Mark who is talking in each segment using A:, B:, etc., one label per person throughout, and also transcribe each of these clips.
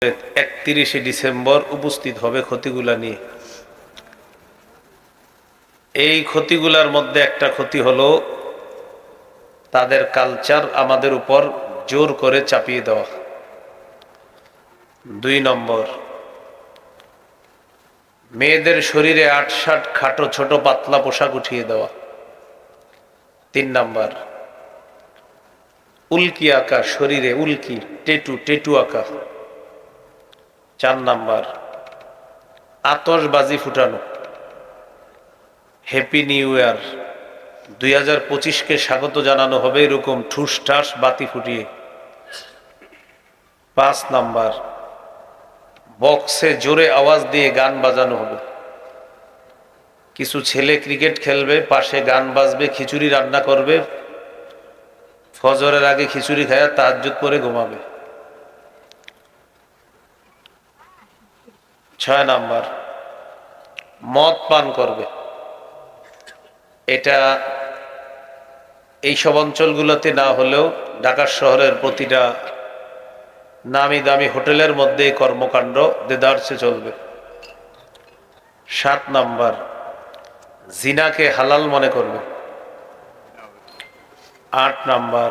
A: 31শে December উপস্থিত হবে ক্ষতিগুলা নিয়ে। এই ক্ষতিগুলার মধ্যে একটা ক্ষতি হলো তাদের কালচার আমাদের উপর জোর করে চাপিয়ে দেওয়া। 2 নম্বর, মেয়েদের শরীরে আটসাট খাটো ছোট পাতলা পোশাক উঠিয়ে দেওয়া। 3 নম্বর, উল্কি আঁকা, শরীরে উল্কি টেটু আঁকা। 4 নম্বর, আতশবাজি ফুটানো, হ্যাপি নিউ ইয়ার 2025কে স্বাগত জানানো হবে এরকম ঠুস ঠাস বাতি ফুটিয়ে। 5 নম্বর, বক্সে জোরে আওয়াজ দিয়ে গান বাজানো হবে। কিছু ছেলে ক্রিকেট খেলবে, পাশে গান বাজবে, খিচুড়ি রান্না করবে, ফজরের আগে খিচুড়ি খায়া তাহাজ্জুদ পরে ঘুমাবে। 6 নম্বর, মদ পান করবে। এটা এইসব অঞ্চলগুলোতে না হলেও ঢাকা শহরের প্রতিটা নামি দামি হোটেলের মধ্যে কর্মকাণ্ড দেদারসে চলবে। 7 নম্বর, জিনাকে হালাল মনে করবে। 8 নম্বর,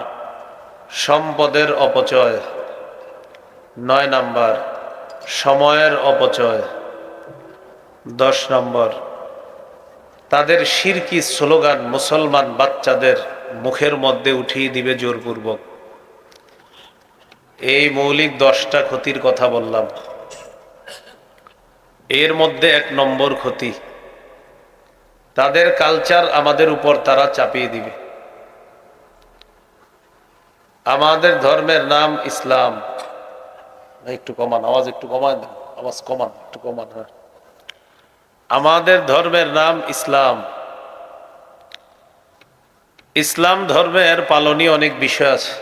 A: সম্পদের অপচয়। 9 নম্বর, সময়ের অপচয়। 10 নম্বর, তাদের শিরকি স্লোগান মুসলমান বাচ্চাদের মুখের মধ্যে উঠিয়ে দিবে জোরপূর্বক। এই মৌলিক 10টা ক্ষতির কথা বললাম। এর মধ্যে 1 নম্বর ক্ষতি, তাদের কালচার আমাদের উপর তারা চাপিয়ে দিবে। আমাদের ধর্মের নাম ইসলাম। একটু কমান আওয়াজ, একটু কমান আওয়াজ, কমান একটু কমান। হ্যাঁ, আমাদের ধর্মের নাম ইসলাম। ইসলাম ধর্মের পালনীয় অনেক বিষয় আছে,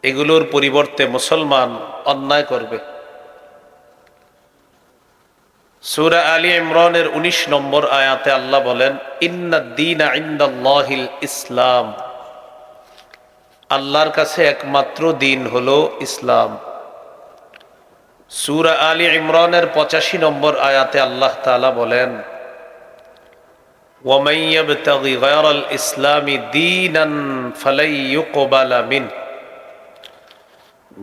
A: এগুলোর পরিবর্তে মুসলমান অন্যায় করবে। সূরা আলী ইমরানের 19 নম্বর আয়াতে আল্লাহ বলেন, ইন্নাদ-দীনা ইনদাল্লাহিল ইসলাম, আল্লাহর কাছে একমাত্র দিন হলো ইসলাম। সূরা আলী ইমরানের 85 নম্বর আয়াতে আল্লাহ তাআলা বলেন, ওয়ামান ইয়াবতাগি গায়রাল ইসলামি দীনান ফালাই ইউকবালা মিন,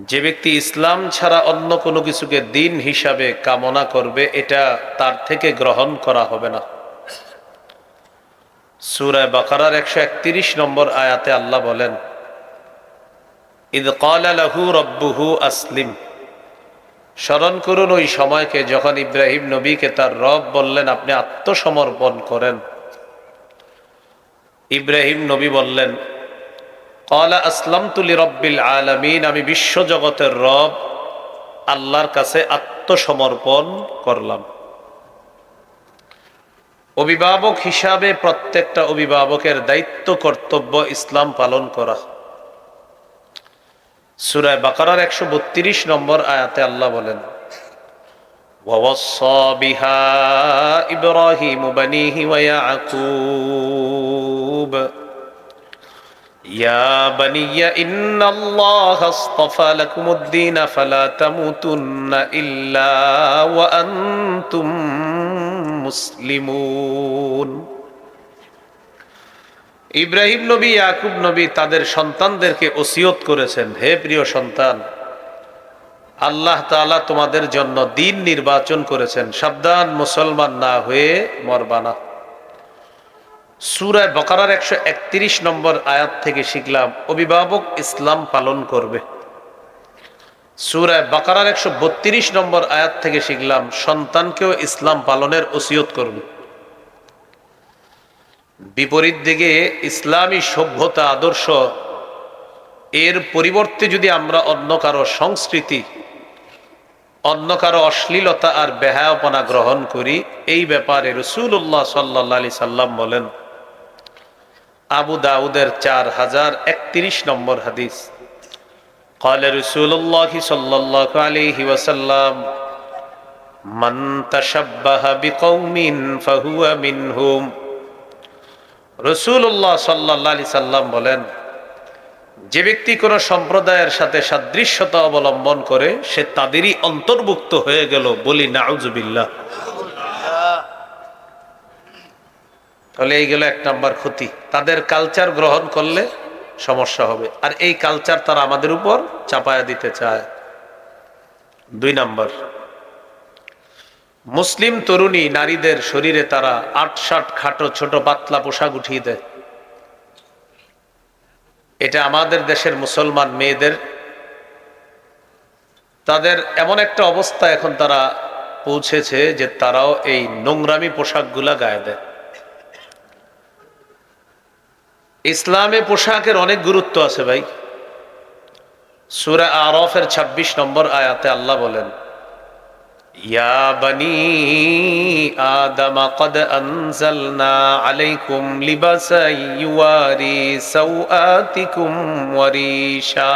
A: যে ব্যক্তি ইসলাম ছাড়া অন্য কোনো কিছুকে দিন হিসাবে কামনা করবে এটা তার থেকে গ্রহণ করা হবে না। সূরা বাকারার 131 নম্বর আয়াতে আল্লাহ বলেন, ইদ ক্বালা লাহু রাব্বুহু আসলিম, স্মরণ করুন ওই সময়কে যখন ইব্রাহিম নবীকে তার রব বললেন আপনি আত্মসমর্পণ করেন। ইব্রাহিম নবী বললেন, ক্বালা আসলামতু লিরাব্বিল আলামিন, আমি বিশ্বজগতের রব আল্লাহর কাছে আত্মসমর্পণ করলাম। অভিভাবক হিসাবে প্রত্যেকটা অভিভাবকের দায়িত্ব কর্তব্য ইসলাম পালন করা। সূরা বাকারার 132 নম্বর আয়াতে আল্লাহ বলেন, ওয়াওয়াসসা বিহা ইব্রাহিমু বানিহি ওয়া ইয়াকুব ইয়া বানিয়া ইন্নাল্লাহা আসতাফা লাকুমুদ-দীন ফালা তামুতুন্না ইল্লা ওয়া আনতুম মুসলিমুন। ইব্রাহিম নবী, ইয়াকুব নবী তাদের সন্তানদেরকে ওসিয়ত করেছেন, হে প্রিয় সন্তান, আল্লাহ তাআলা তোমাদের জন্য দিন নির্বাচন করেছেন, সাবধান মুসলমান না হয়ে মরবা না। সূরা বাকারার 131 নম্বর আয়াত থেকে শিখলাম অভিভাবক ইসলাম পালন করবে। সূরা বাকারার 132 নম্বর আয়াত থেকে শিখলাম সন্তানকেও ইসলাম পালনের ওসিয়ত করবে। বিপরীত দিকে ইসলামী সভ্যতা আদর্শ এর পরিবর্তে যদি আমরা অন্য কারো সংস্কৃতি, অন্য কারো অশ্লীলতা আর বেহায়াপনা গ্রহণ করি, এই ব্যাপারে রাসূলুল্লাহ সাল্লাল্লাহু আলাইহি সাল্লাম বলেন, আবু দাউদের 4031 নম্বর হাদিস, قال رسول الله صلى الله عليه وسلم من تشبه بقوم فهو منهم। রাসূলুল্লাহ সাল্লাল্লাহু আলাইহি সাল্লাম বলেন, যে ব্যক্তি কোন সম্প্রদায়ের সাথে সাদৃশ্যতা অবলম্বন করে সে তাদেরই অন্তর্ভুক্ত হয়ে গেল, বলি নাউজুবিল্লাহ। তাহলে এই গেল এক নাম্বার ক্ষতি, তাদের কালচার গ্রহণ করলে সমস্যা হবে, আর এই কালচার তারা আমাদের উপর চাপায়া দিতে চায়। 2 নাম্বার, মুসলিম তরুণী নারীদের শরীরে তারা ৮-৬০ খাটো ছোট পাতলা পোশাক উঠিয়ে দেয়। এটা আমাদের দেশের মুসলমান মেয়েদের, তাদের এমন একটা অবস্থা এখন তারা পৌঁছেছে যে তারাও এই নোংরামি পোশাকগুলা গায়ে দেয়। ইসলামে পোশাকের অনেক গুরুত্ব আছে ভাই। সূরা আরাফের ২৬ নম্বর আয়াতে আল্লাহ বলেন, ইয়া বনি আদম কদ আনজালনা আলাইকুম লিবাসান ইউয়ারি সাওআতিকুম ওয়ারিশা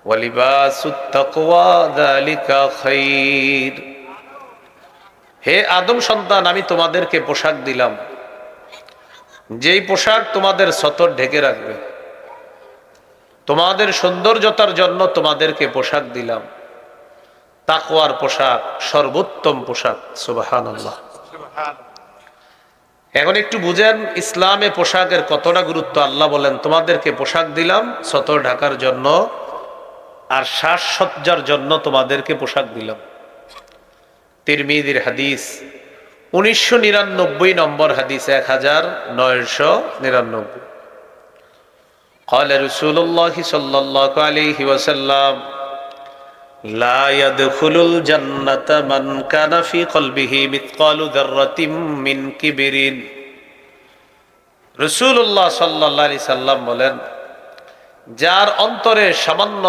A: ওয়া লিবাসুত তাকওয়া যালিকা খায়র। হে আদম সন্তান, আমি তোমাদেরকে পোশাক দিলাম, যেই পোশাক তোমাদের সতর ঢেকে রাখবে। তোমাদের সৌন্দর্যতার জন্য তোমাদেরকে পোশাক দিলাম, তাকওয়ার পোশাক, সর্বোত্তম পোশাক। সুবহানাল্লাহ। এখন একটু বুঝেন ইসলামে পোশাকের কতটা গুরুত্ব। আল্লাহ বলেন, তোমাদেরকে পোশাক দিলাম সতর ঢাকার জন্য, আর সাজসজ্জার জন্য তোমাদেরকে পোশাক দিলাম। তিরমিজির হাদিস 1999 নম্বর হাদিস, 1999। قال رسول الله صلى الله عليه وسلم لا يدخل الجنة من كان في قلبه مثقال ذرة من كبر। রাসূলুল্লাহ সাল্লাল্লাহু আলাইহি সাল্লাম বলেন, যার অন্তরে সামান্য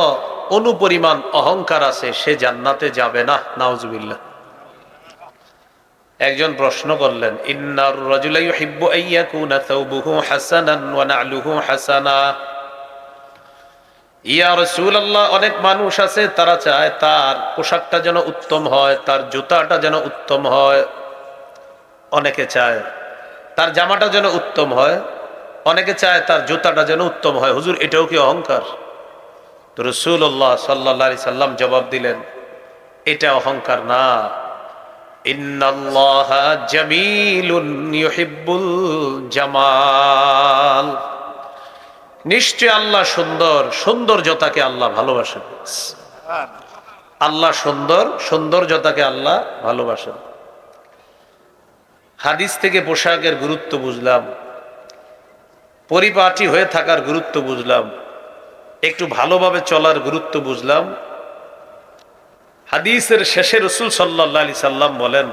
A: অনুপরিমাণ অহংকার আছে সে জান্নাতে যাবে না। নাউজুবিল্লাহ। একজন প্রশ্ন করলেন, ইন্নার রাজুলা ইউহিব্বু আইয়াকুনা সাওবুহু হাসানান ওয়া না'লুহু হাসানা। ইয়া রাসূলুল্লাহ, অনেক মানুষ আছে তারা চায় তার পোশাকটা যেন উত্তম হয়, তার জুতাটা যেন উত্তম হয়। অনেকে চায় তার জামাটা যেন উত্তম হয়, অনেকে চায় তার জুতাটা যেন উত্তম হয়। হুজুর, এটাও কি অহংকার? তো রাসূলুল্লাহ সাল্লাল্লাহু আলাইহি সাল্লাম জবাব দিলেন, এটা অহংকার না। ইন্নাল্লাহা জামিলুন ইউহিব্বুল জামাল। নিশ্চয় আল্লাহ সুন্দর, সৌন্দর্যতাকে আল্লাহ ভালোবাসেন। আল্লাহ সুন্দর, সৌন্দর্যতাকে আল্লাহ ভালোবাসেন। হাদিস থেকে পোশাকের গুরুত্ব বুঝলাম, পরিপাটি হয়ে থাকার গুরুত্ব বুঝলাম, একটু ভালোভাবে চলার গুরুত্ব বুঝলাম। হাদিসের শেষে রাসূল সাল্লাল্লাহু আলাইহি সাল্লাম বলেন,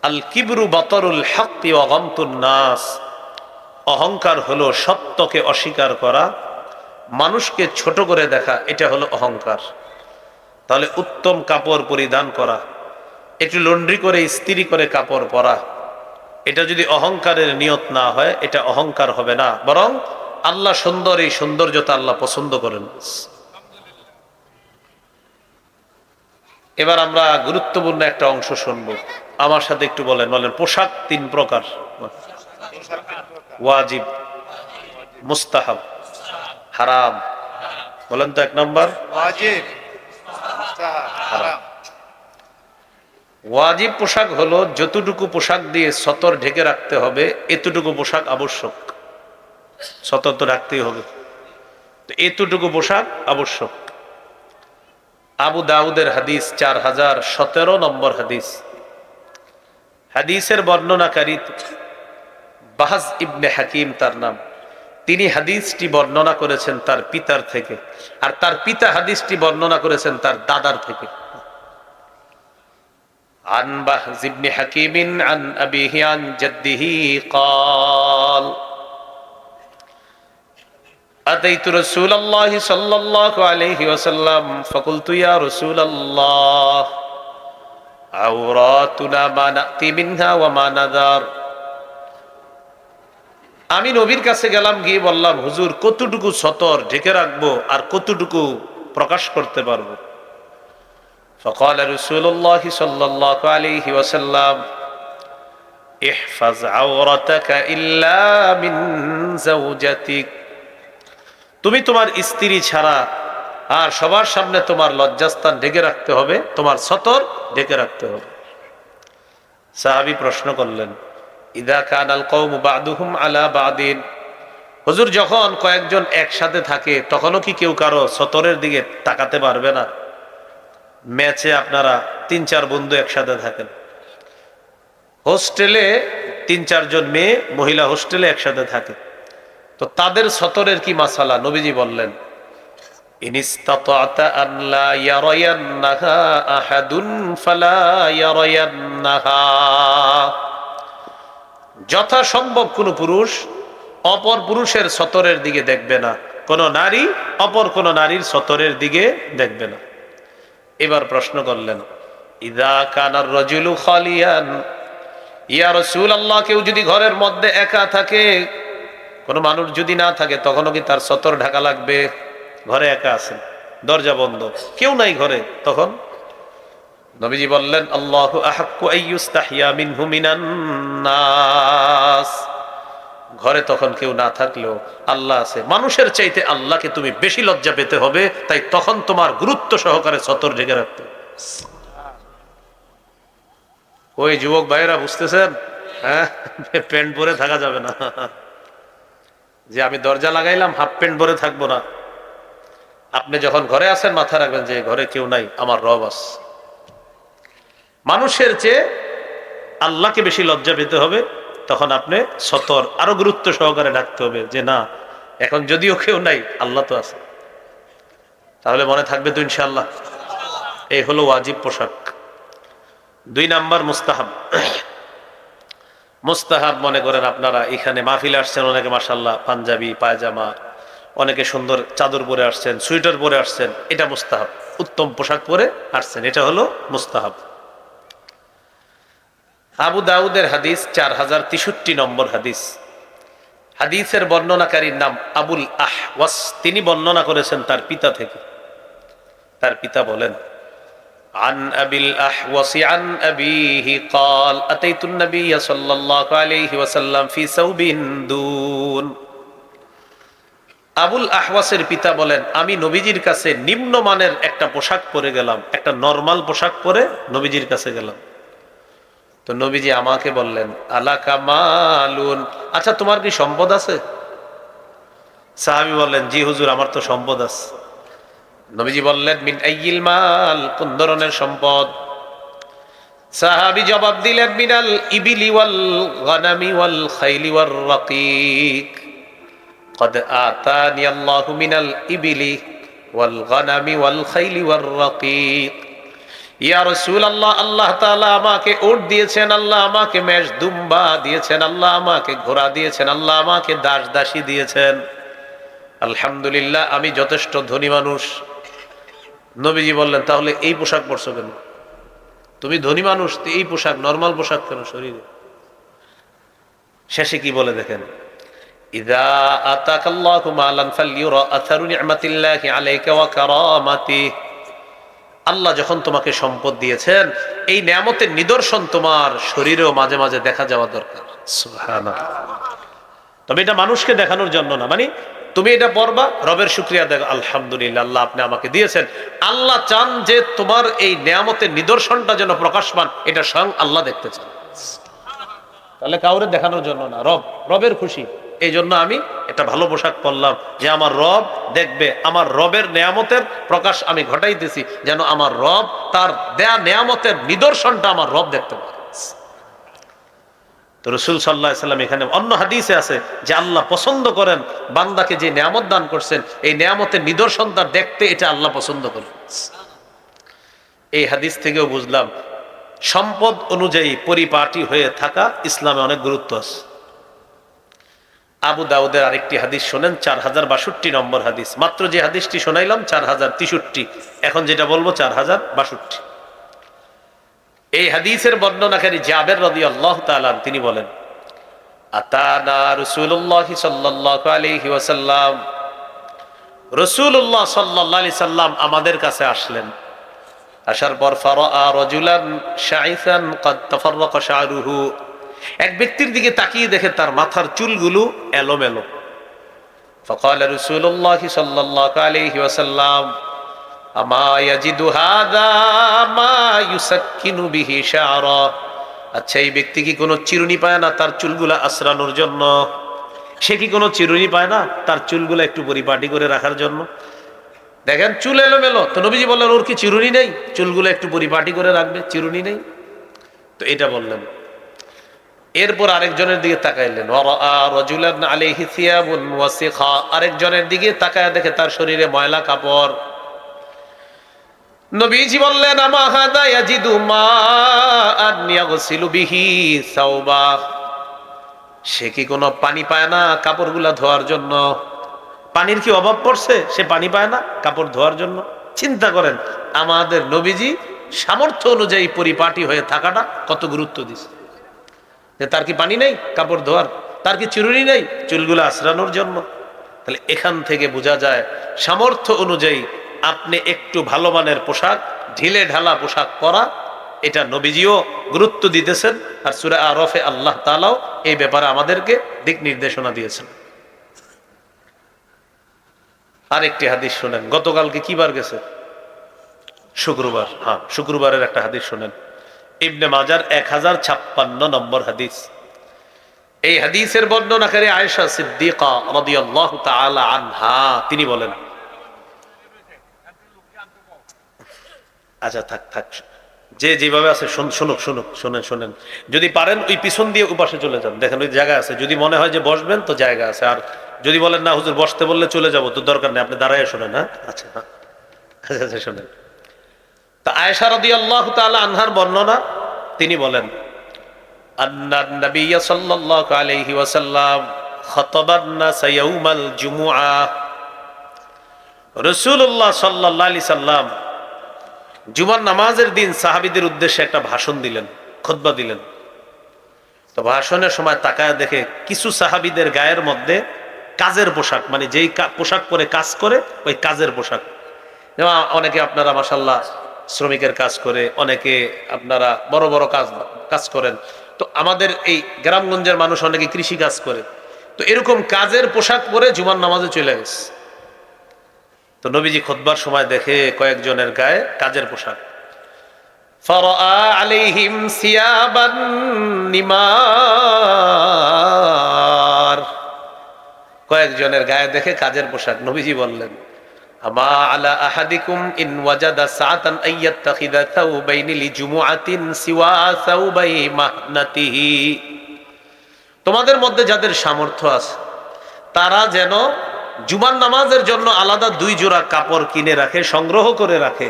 A: আল কিবরু বাতারুল হাক্কি ওয়া গামতুন নাস। অহংকার হলো সত্যকে অস্বীকার করা, মানুষকে ছোট করে দেখা, এটা হলো অহংকার। তাহলে উত্তম কাপড় পরিধান করা, একটু লন্ড্রি করে ইস্ত্রি করে কাপড় পরা, এটা যদি অহংকারের নিয়ত না হয় এটা অহংকার হবে না, বরং আল্লাহ সুন্দর, এই সৌন্দর্যতা আল্লাহ পছন্দ করেন। এবার আমরা গুরুত্বপূর্ণ একটা অংশ শুনবো, আমার সাথে একটু বলেন। পোশাক 3 প্রকার, ওয়াজিব, মুস্তাহাব, হারাম। বলেন তো 1 নম্বর ওয়াজিব, মুস্তাহাব, হারাম। ওয়াজিব পোশাক হলো যতটুকু পোশাক দিয়ে সতর ঢেকে রাখতে হবে এতটুকু পোশাক আবশ্যক। সতর তো রাখতেই হবে, তো এতটুকু পোশাক আবশ্যক। আবু দাউদের হাদিস 4017 নম্বর হাদিস। হাদিসের বর্ণনাকারী বাহাজ ইবনে হাকিম তার নাম। তিনি হাদিসটি বর্ণনা করেছেন তার পিতার থেকে, আর তার পিতা হাদিসটি বর্ণনা করেছেন তার দাদার থেকে। عن بهز بن حكيم عن أبيه عن جده قال أتيت رسول الله صلى الله عليه وسلم فقلت يا رسول الله عوراتنا ما نأتي منها وما نذر। আমি নবীর কাছে গেলাম, গিয়ে বললাম, হুজুর কতটুকু সতর ঢেকে রাখবো আর কতটুকু প্রকাশ করতে পারবো? فقال رسول الله صلى الله عليه وسلم ইহফাজ আওরাতাকা ইল্লা মিন যাওজাতিক, তুমি তোমার স্ত্রী ছাড়া আর সবার সামনে তোমার লজ্জাস্থান ঢেকে রাখতে হবে, তোমার সতর ঢেকে রাখতে হবে। সাহাবী প্রশ্ন করলেন, ইদা কানাল কওমু বা'দুহুম আলা বা'দিন, হুজুর যখন কয়েকজন একসাথে থাকে তখনও কি কেউ কারো সতরের দিকে তাকাতে পারবে না? ম্যাচে আপনারা ৩-৪ বন্ধু একসাথে থাকেন, হোস্টেলে ৩-৪ জন মেয়ে মহিলা হোস্টেলে একসাথে থাকে, তো তাদের সতরের কি মাসালা? নবীজি বললেন, ইনিস্তাতা'তা আন লা ইয়ারায়ান্নাহা আহাদুন ফালা ইয়ারায়ান্নাহা, যথাসম্ভব কোন পুরুষ অপর পুরুষের সতরের দিকে দেখবে না, কোন নারী অপর কোন নারীর সতরের দিকে দেখবে না। এবার প্রশ্ন করলেন, ইদা কানার রাজুলু খালিয়ান, ইয়া রাসূলুল্লাহ, কেউ যদি ঘরের মধ্যে একা থাকে, কোনো মানুষ যদি না থাকে, তখনও কি তার সতর ঢাকা লাগবে? ঘরে একা আছেন, দরজা বন্ধ, কেউ নাই ঘরে, তখন নবীজি বললেন, আল্লাহু আহাক্কু আইয়ুস্তাহিয়া মিনহু মিনান নাস, ঘরে তখন কেউ না থাকলেও আল্লাহ আছে, মানুষের চাইতে আল্লাহকে তুমি বেশি লজ্জা পেতে হবে, তাই তখন তোমার গুরুত্ব সহকারে সতর ঢেকে রাখতে হবে। ওই যুবক ভাইরা বুঝতেছেন? হ্যাঁ, প্যান্ট পরে থাকা যাবে না, যে আমি দরজা লাগাইলাম হাফ প্যান্ট পরে থাকবো না। আপনি যখন ঘরে আছেন মাথায় রাখবেন যে ঘরে কেউ নাই, আমার রব আছে। মানুষের চেয়ে আল্লাহকে বেশি লজ্জা পেতে হবে, তখন আপনি সতর আরো গুরুত্ব সহকারে ডাকতে হবে যে না, এখন যদিও কেউ নাই, আল্লাহ তো আছে। তাহলে মনে থাকবে তো ইনশাআল্লাহ। এই হলো ওয়াজিব পোশাক। 2 নাম্বার মুস্তাহাব। মুস্তাহাব মনে করেন আপনারা এখানে মাহফিলে আসছেন, অনেকে মাশাআল্লাহ পাঞ্জাবি পায়জামা, অনেকে সুন্দর চাদর পরে আসছেন, সুইটার পরে আসছেন, এটা মুস্তাহাব। উত্তম পোশাক পরে আসছেন, এটা হলো মুস্তাহাব। আবু দাউদের হাদিস 4063 নম্বর হাদিস। হাদিসের বর্ণনাকারীর নাম আবুল আহওয়াস, তিনি বর্ণনা করেছেন তার পিতা থেকে। তার পিতা বলেন, عن أبي الأحوص عن أبيه قال أتيت النبي صلى الله عليه وسلم في ثوب دون। আবুল আহওয়াসের পিতা বলেন, আমি নবীজির কাছে নিম্নমানের একটা পোশাক পরে গেলাম, একটা নরমাল পোশাক পরে নবীজির কাছে গেলাম। তো নবীজি আমাকে বললেন, আলাকা মালুন, আচ্ছা তোমার কি সম্পদ আছে? সাহাবী বললেন, জি হুজুর, আমার তো সম্পদ আছে। নবীজি বললেন, মিন আইয়িল মাল, কোন ধরনের সম্পদ? সাহাবী জবাব দিলেন, মিনাল ইবিলি ওয়াল গানামি ওয়াল খাইলি ওয়ার রাকিক। قد آتاني الله من الإبل والغنم والخيل والرقيق। ইয়া রাসূলুল্লাহ, আল্লাহ তাআলা আমাকে উট দিয়েছেন, আল্লাহ আমাকে মেষ দুম্বা দিয়েছেন, আল্লাহ আমাকে ঘোড়া দিয়েছেন, আল্লাহ আমাকে দাস দাসী দিয়েছেন। আলহামদুলিল্লাহ, আমি যথেষ্ট ধনী মানুষ। নবীজি বললেন, তাহলে এই পোশাক পরছো কেন? তুমি ধনী মানুষ, এই পোশাক নরমাল পোশাক কেন শরীরে? শেষে কি বলে দেখেন, ইযা আতাকাল্লাহু মালান ফালইউরা আথারু নি'মাতিল্লাহি আলাইকা ওয়া কারামাতিহি। আল্লাহ যখন তোমাকে সম্পদ দিয়েছেন, এই নিয়ামতের নিদর্শন তোমার শরীরেও মাঝে মাঝে দেখা যাওয়া দরকার। সুবহানাল্লাহ। তবে এটা মানুষকে দেখানোর জন্য না, মানে তুমি এটা পড়বা, রবের শুকরিয়া দেখো, আলহামদুলিল্লাহ আল্লাহ আপনি আমাকে দিয়েছেন। আল্লাহ চান যে তোমার এই নিয়ামতের নিদর্শনটা যেন প্রকাশ পান, এটা স্বয়ং আল্লাহ দেখতে চান। তাহলে কাউরে দেখানোর জন্য না, রবের খুশি। এই জন্য আমি একটা ভালো পোশাক পরলাম, যে আমার রব দেখবে, আমার রবের নেয়ামতের প্রকাশ আমি ঘটাইতেছি, যেন আমার রব তার দেয়া নেয়ামতের নিদর্শনটা আমার রব দেখতে পারে। তো রাসূল সাল্লাল্লাহু আলাইহি সাল্লাম এখানে অন্য হাদিসে আছে যে আল্লাহ পছন্দ করেন বান্দাকে যে নেয়ামত দান করছেন, এই নেয়ামতের নিদর্শনটা দেখতে, এটা আল্লাহ পছন্দ করেন। এই হাদিস থেকেও বুঝলাম সম্পদ অনুযায়ী পরিপাটি হয়ে থাকা ইসলামে অনেক গুরুত্ব আছে। আবু দাউদের আরেকটি হাদিস শোনেন, 4062 নম্বর হাদিস। মাত্র যে হাদিসটি শোনাইলাম 4063, এখন যেটা বলবো 4062। এই হাদিসের বর্ণনাকারী জাবের রাদিয়াল্লাহু তাআলা তিনি বলেন, আতানা রাসূলুল্লাহ সাল্লাল্লাহু আলাইহি ওয়াসাল্লাম, রাসূলুল্লাহ সাল্লাল্লাহু আলাইহি সাল্লাম আমাদের কাছে আসলেন। আসার পর ফারাআ রাজুলান শাইসান ক্বাদ তাফাররাকা শা'রুহু, এক ব্যক্তির দিকে তাকিয়ে দেখে তার মাথার চুলগুলো এলোমেলো। فقال رسول الله صلى الله عليه وسلم أما يجد هذا ما يسكن به شعره। আচ্ছা, এই ব্যক্তি কি কোনো চিরুনি পায় না তার চুলগুলা আশ্রানোর জন্য? সে কি কোনো চিরুনি পায় না তার চুলগুলা একটু পরিপাটি করে রাখার জন্য? দেখেন চুল এলোমেলো, তো নবীজি বললেন ওর কি চিরুনি নেই? চুলগুলো একটু পরিপাটি করে রাখবে, চিরুনি নেই? তো এটা বললেন। এরপর আরেকজনের দিকে তাকাইলেন, রাজুলান আলাইহি সিয়াবুন ওয়াসিখা, আরেকজনের দিকে তাকায় দেখে তার শরীরে ময়লা কাপড়। নবীজি বললেন আমা হাদা ইয়াজিদু মাআন ইয়াগসিলু বিহি সাওবা। সে কি কোনো পানি পায় না কাপড়গুলা ধোয়ার জন্য? পানির কি অভাব পড়ছে? সে পানি পায় না কাপড় ধোয়ার জন্য? চিন্তা করেন আমাদের নবীজি সামর্থ্য অনুযায়ী পরিপাটি হয়ে থাকাটা কত গুরুত্ব দিছে। যে তার কি পানি নেই কাপড় ধোয়ার? তার কি চিরুনি নেই চুলগুলো আশ্রানোর জন্য? তাহলে এখান থেকে বোঝা যায় সামর্থ্য অনুযায়ী আপনি একটু ভালো মানের পোশাক, ঢিলে ঢালা পোশাক পরা, এটা নবীজিও গুরুত্ব দিতেছেন। আর সূরা আরফে আল্লাহ তাআলাও এই ব্যাপারে আমাদেরকে দিক নির্দেশনা দিয়েছেন। আরেকটি হাদিস শুনেন, গতকালকে কি বার গেছে? শুক্রবার। হ্যাঁ, শুক্রবারের একটা হাদিস শুনেন, ইবনে মাজার 1056 নম্বর হাদিস। এই হাদিসের বর্ণনাকারী আয়েশা সিদ্দিকা রাদিয়াল্লাহু তাআলা আনহা, তিনি বলেন, আচ্ছা থাক থাক, যে যেভাবে আছে শুনুক শুনুক, শোনেন। যদি পারেন ওই পিছন দিয়ে উপাসে চলে যান, দেখেন ওই জায়গা আছে। যদি মনে হয় যে বসবেন তো জায়গা আছে, আর যদি বলেন না হুজুর বসতে বললে চলে যাবো, তো দরকার নেই, আপনি দাঁড়ায় শোনেন। হ্যাঁ আচ্ছা, হ্যাঁ আচ্ছা শোনেন। তা আয়েশা রাদিয়াল্লাহু তাআলা আনহার বর্ণনা, তিনি বলেন আন্নান নবী সাল্লাল্লাহু আলাইহি ওয়াসাল্লাম খাতাবান নাস ইয়াউমাল জুমুআহ। রাসূলুল্লাহ সাল্লাল্লাহু আলাইহি সাল্লাম জুমার নামাজের দিন সাহাবীদের উদ্দেশ্যে একটা ভাষণ দিলেন, খুতবা দিলেন। তো ভাষণের সময় তাকায় দেখে কিছু সাহাবীদের গায়ের মধ্যে কাজের পোশাক, মানে যেই পোশাক পরে কাজ করে ওই কাজের পোশাক। যেমন অনেকে আপনারা মাশাআল্লাহ শ্রমিকের কাজ করে, অনেকে আপনারা বড় বড় কাজ করেন। তো আমাদের এই গ্রামগঞ্জের মানুষ অনেকে কৃষি কাজ করে। তো এরকম কাজের পোশাক পরে জুমার নামাজে চলে গেছে। তো নবীজি খুতবার সময় দেখে কয়েকজনের গায়ে কাজের পোশাক। ফারাআ আলাইহিম সিয়াবান নিমার, কয়েকজনের গায়ে দেখে কাজের পোশাক। নবীজি বললেন আমা আলা আহাদিকুম ইন ওয়াজাদা সাআতান আইয়াত্তাখিযা সাওবাইনি লিজুমুআতিন সিওয়া সাওবাই মাহনাতিহি। তোমাদের মধ্যে যাদের সামর্থ্য আছে তারা যেন জুমার নামাজের জন্য আলাদা 2 জোড়া কাপড় কিনে রাখে, সংগ্রহ করে রাখে।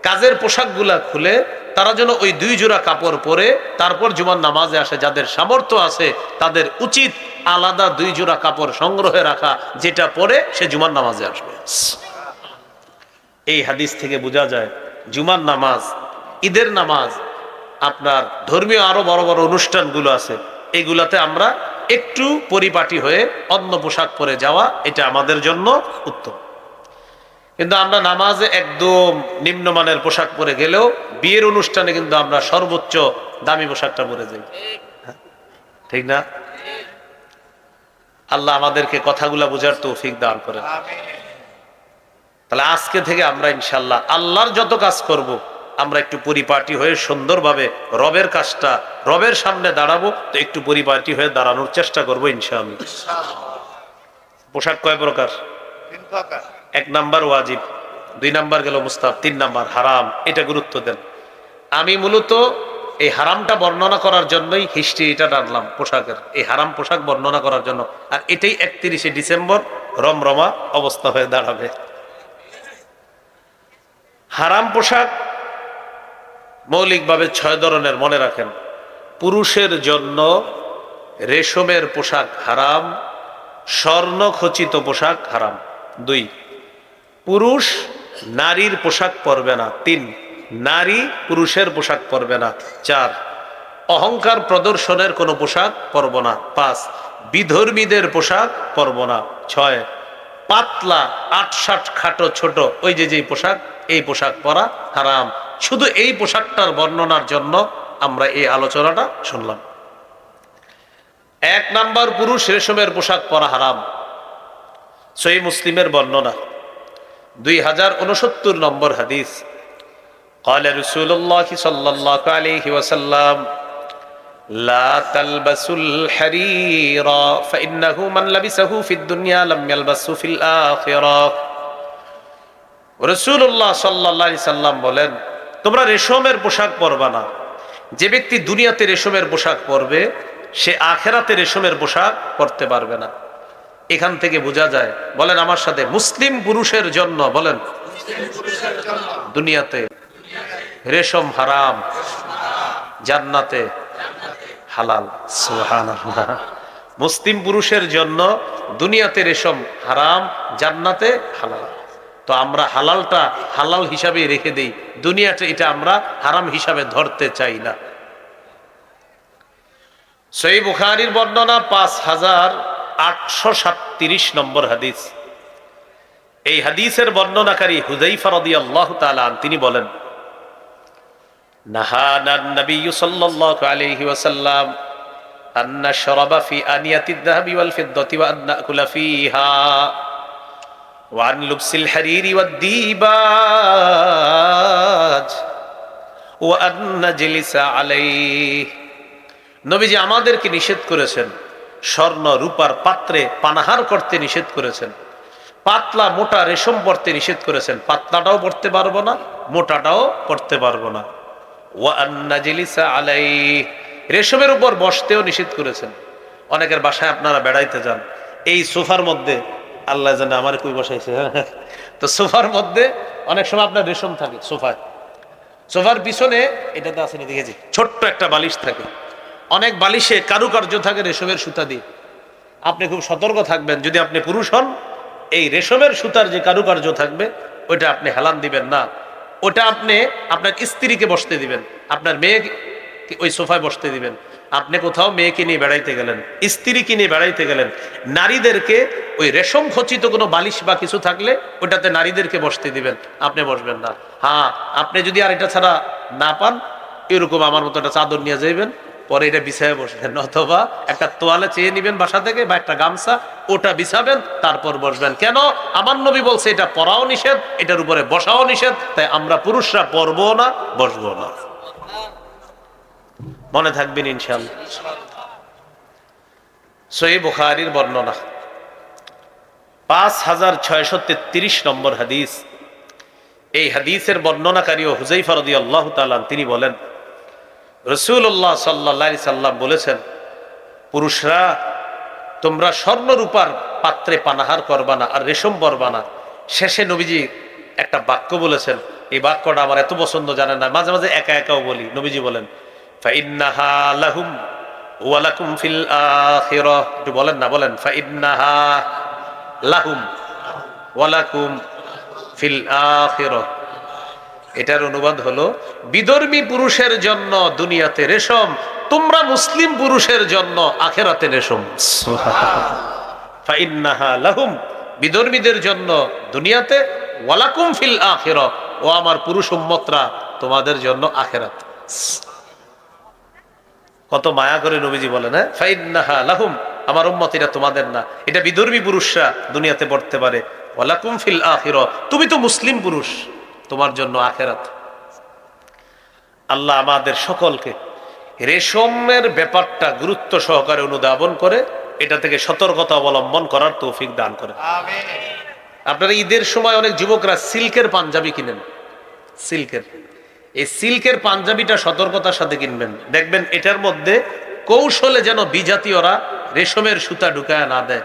A: কাজের পোশাকগুলা খুলে তারা যেন ওই 2 জোড়া কাপড় পরে তারপর জুমার নামাজে আসে। যাদের সামর্থ্য আছে তাদের উচিত আলাদা 2 জোড়া কাপড় সংগ্রহে রাখা, যেটা পরে সে জুমার নামাজে আসবে। এই হাদিস থেকে বোঝা যায় জুমার নামাজ, ঈদের নামাজ, আপনার ধর্মীয় আরো বড় বড় অনুষ্ঠানগুলো আছে, এগুলাতে আমরা একটু পরিপাটি হয়ে অন্য পোশাক পরে যাওয়া, এটা আমাদের জন্য উত্তম। কিন্তু আমরা নামাজে একদম নিম্নমানের পোশাক পরে গেলেও বিয়ের অনুষ্ঠানে কিন্তু আমরা সর্বোচ্চ দামি পোশাকটা পরে যাই, ঠিক না? আল্লাহ আমাদেরকে কথাগুলা বোঝার তৌফিক দান করেন। তাহলে আজকে থেকে আমরা ইনশাল্লাহ আল্লাহর যত কাজ করব আমরা একটু পরিপাটি হয়ে সুন্দরভাবে রবের কাজটা, রবের সামনে দাঁড়াবো, তো একটু পরিপাটি হয়ে দাঁড়ানোর চেষ্টা করবো ইনশাআল্লাহ। পোশাক কয় প্রকার? 1 নাম্বার ওয়াজিব, 2 নাম্বার গেল মুস্তাহাব, 3 নাম্বার হারাম। এটা গুরুত্ব দেন। আমি মূলত এই হারামটা বর্ণনা করার জন্যই হিস্ট্রিটা টানলাম পোশাকের, এই হারাম পোশাক বর্ণনা করার জন্য। আর এটাই 31শে ডিসেম্বর রমরমা অবস্থা হয়ে দাঁড়াবে। হারাম পোশাক মৌলিকভাবে 6 ধরনের, মনে রাখেন। পুরুষের জন্য রেশমের পোশাক হারাম, স্বর্ণ খচিত পোশাক হারাম। 2, পুরুষ নারীর পোশাক পরবে না। 3, নারী পুরুষের পোশাক পরবে না। 4, অহংকার প্রদর্শনের কোনো পোশাক পরব না। 5, বিধর্মীদের পোশাক পরব না। 6, পাতলা 8-60 খাটো ছোট ওই যে পোশাক, এই পোশাক পরা হারাম। শুধু এই পোশাকটার বর্ণনার জন্য আমরা এই আলোচনাটা শুনলাম। এক নাম্বার, পুরুষ রেশমের পোশাক পরা হারাম। সহিহ মুসলিমের বর্ণনা 2069 নম্বর হাদিস। قال رسول الله صلى الله عليه وسلم لا تلبسوا الحرير فإنه من لبسه في الدنيا لم يلبسه في الآخرة। রাসূলুল্লাহ সাল্লাল্লাহু আলাইহি সাল্লাম বলেন, তোমরা রেশমের পোশাক পরবা না। যে ব্যক্তি দুনিয়াতে রেশমের পোশাক পরবে সে আখেরাতে রেশমের পোশাক পরতে পারবে না। এখান থেকে বোঝা যায়, বলেন আমার সাথে, মুসলিম পুরুষের জন্য, বলেন, দুনিয়াতে রেশম হারাম, জান্নাতে হালাল। সুবহানাল্লাহ। মুসলিম পুরুষের জন্য দুনিয়াতে রেশম হারাম, জান্নাতে হালাল। তো আমরা হালালটা হালাল হিসাবে রেখে দেই, দুনিয়াতে এটা আমরা হারাম হিসাবে ধরতে চাই না। সহিহ বুখারীর বর্ণনা 5837 নম্বর হাদিস। এই হাদিসের বর্ণনাকারী হুযায়ফা রাদিয়াল্লাহু তাআলা তিনি বলেন, নাহানান নবী সাল্লাল্লাহু আলাইহি ওয়াসাল্লাম আন নাশরাবা ফি আনিয়াতিদ যাহাবি ওয়াল ফিদ্দাতি ওয়া আন নাকুলা ফিহা ওয়া আন লুবসিল হারিরি ওয়াদ দীবাজ ওয়া আন নাজলিসা আলাইহি। নবীজি আমাদেরকে নিষেধ করেছেন স্বর্ণ রূপার পাত্রে পানাহার করতে নিষেধ করেছেন, পাতলা মোটা রেশম পরতে নিষেধ করেছেন। পাতলাটাও পরতে পারবো না, মোটাটাও পরতে পারবো না। ওয়া আন্নাজলিসা আলাইহি, রেশমের উপর বসতেও নিষেধ করেছেন। অনেকের বাসায় আপনারা বেড়াইতে যান, এই সোফার মধ্যে, আল্লাহ জানে আমার কই বসাইছে, তো সোফার মধ্যে অনেক সময় আপনার রেশম থাকে সোফায়। সোফার পিছনে এটাতে আসেনি দেখেছি, ছোট্ট একটা বালিশ থাকে। অনেক বালিশে কারুকার্য থাকে রেশমের সুতা দিয়ে। আপনি খুব সতর্ক থাকবেন, যদি আপনি পুরুষ হন, এই রেশমের সুতার যে কারুকার্য থাকবে ওইটা আপনি হেলান দিবেন না। ওটা আপনি আপনার স্ত্রীকে বসতে দিবেন, আপনার মেয়েকে ওই সোফায় বসতে দিবেন। আপনি কোথাও মেয়েকে নিয়ে বেড়াইতে গেলেন, স্ত্রীকে নিয়ে বেড়াইতে গেলেন, নারীদেরকে ওই রেশম খচিত কোনো বালিশ বা কিছু থাকলে ওটাতে নারীদেরকে বসতে দিবেন, আপনি বসবেন না। হ্যাঁ, আপনি যদি আর এটা ছাড়া না পান, এরকম আমার মতো একটা চাদর নিয়ে যাইবেন, পরে এটা বিছায় বসবেন, অথবা একটা তোয়ালে চেয়ে নিবেন বাসা থেকে বা একটা গামছা, ওটা বিছাবেন, তারপর বসবেন। কেন? আমার নবী বলছে এটা পরাও নিষেধ, এটার উপরে বসাও নিষেধ। তাই আমরা পুরুষরা পরবো না, বসবো না। মনে থাকবেন ইনশাআল্লাহ। সহিহ বুখারীর বর্ণনা 5633 নম্বর হাদিস। এই হাদিসের বর্ণনাকারী হুযায়ফা রাদিয়াল্লাহু তাআলা তিনি বলেন, রাসূলুল্লাহ সাল্লাল্লাহু আলাইহি সাল্লাম বলেছেন, পুরুষরা তোমরা স্বর্ণ রূপার পাত্রে পানাহার করবা না আর রেশম পরবা না। শেষে নবীজি একটা বাক্য বলেছেন, এই বাক্যটা আমার এত পছন্দ, জানেন না, মাঝে মাঝে একা একাও বলি। নবীজি বলেন, ফাইন্নাহা লাহুম ওয়া লাকুম ফিল আখিরাহ। একটু বলেন না, বলেন, ফাইন্নাহা লাহুম ওয়া লাকুম ফিল আখিরাহ। এটার অনুবাদ হলো, বিধর্মী পুরুষের জন্য দুনিয়াতে রেশম, তোমরা মুসলিম পুরুষের জন্য আখেরাতে রেশম। ফাইন্নাহা লাহুম, বিধর্মীদের জন্য দুনিয়াতে, ওয়ালাকুম ফিল আখিরাহ, ও আমার পুরুষ উম্মতরা তোমাদের জন্য আখেরাত। কত মায়া করে নবীজি বলেন, হ্যাঁ, ফাইন্নাহা লাহুম, আমার উম্মতিরা তোমাদের না, এটা বিধর্মী পুরুষরা দুনিয়াতে পড়তে পারে। ওয়ালাকুম ফিল আখিরাহ, তুমি তো মুসলিম পুরুষ, তোমার জন্য আখেরাত। আল্লাহ আমাদের সকলকে রেশমের ব্যাপারটা গুরুত্ব সহকারে অনুধাবন করে এটা থেকে সতর্কতা অবলম্বন করার তৌফিক দান করে। আপনারা ঈদের সময় অনেক যুবকরা সিল্কের পাঞ্জাবি কিনেন, সিল্কের, এই সিল্কের পাঞ্জাবিটা সতর্কতার সাথে কিনবেন। দেখবেন এটার মধ্যে কৌশলে যেন বিজাতীয়রা রেশমের সুতা ঢুকায় না দেয়।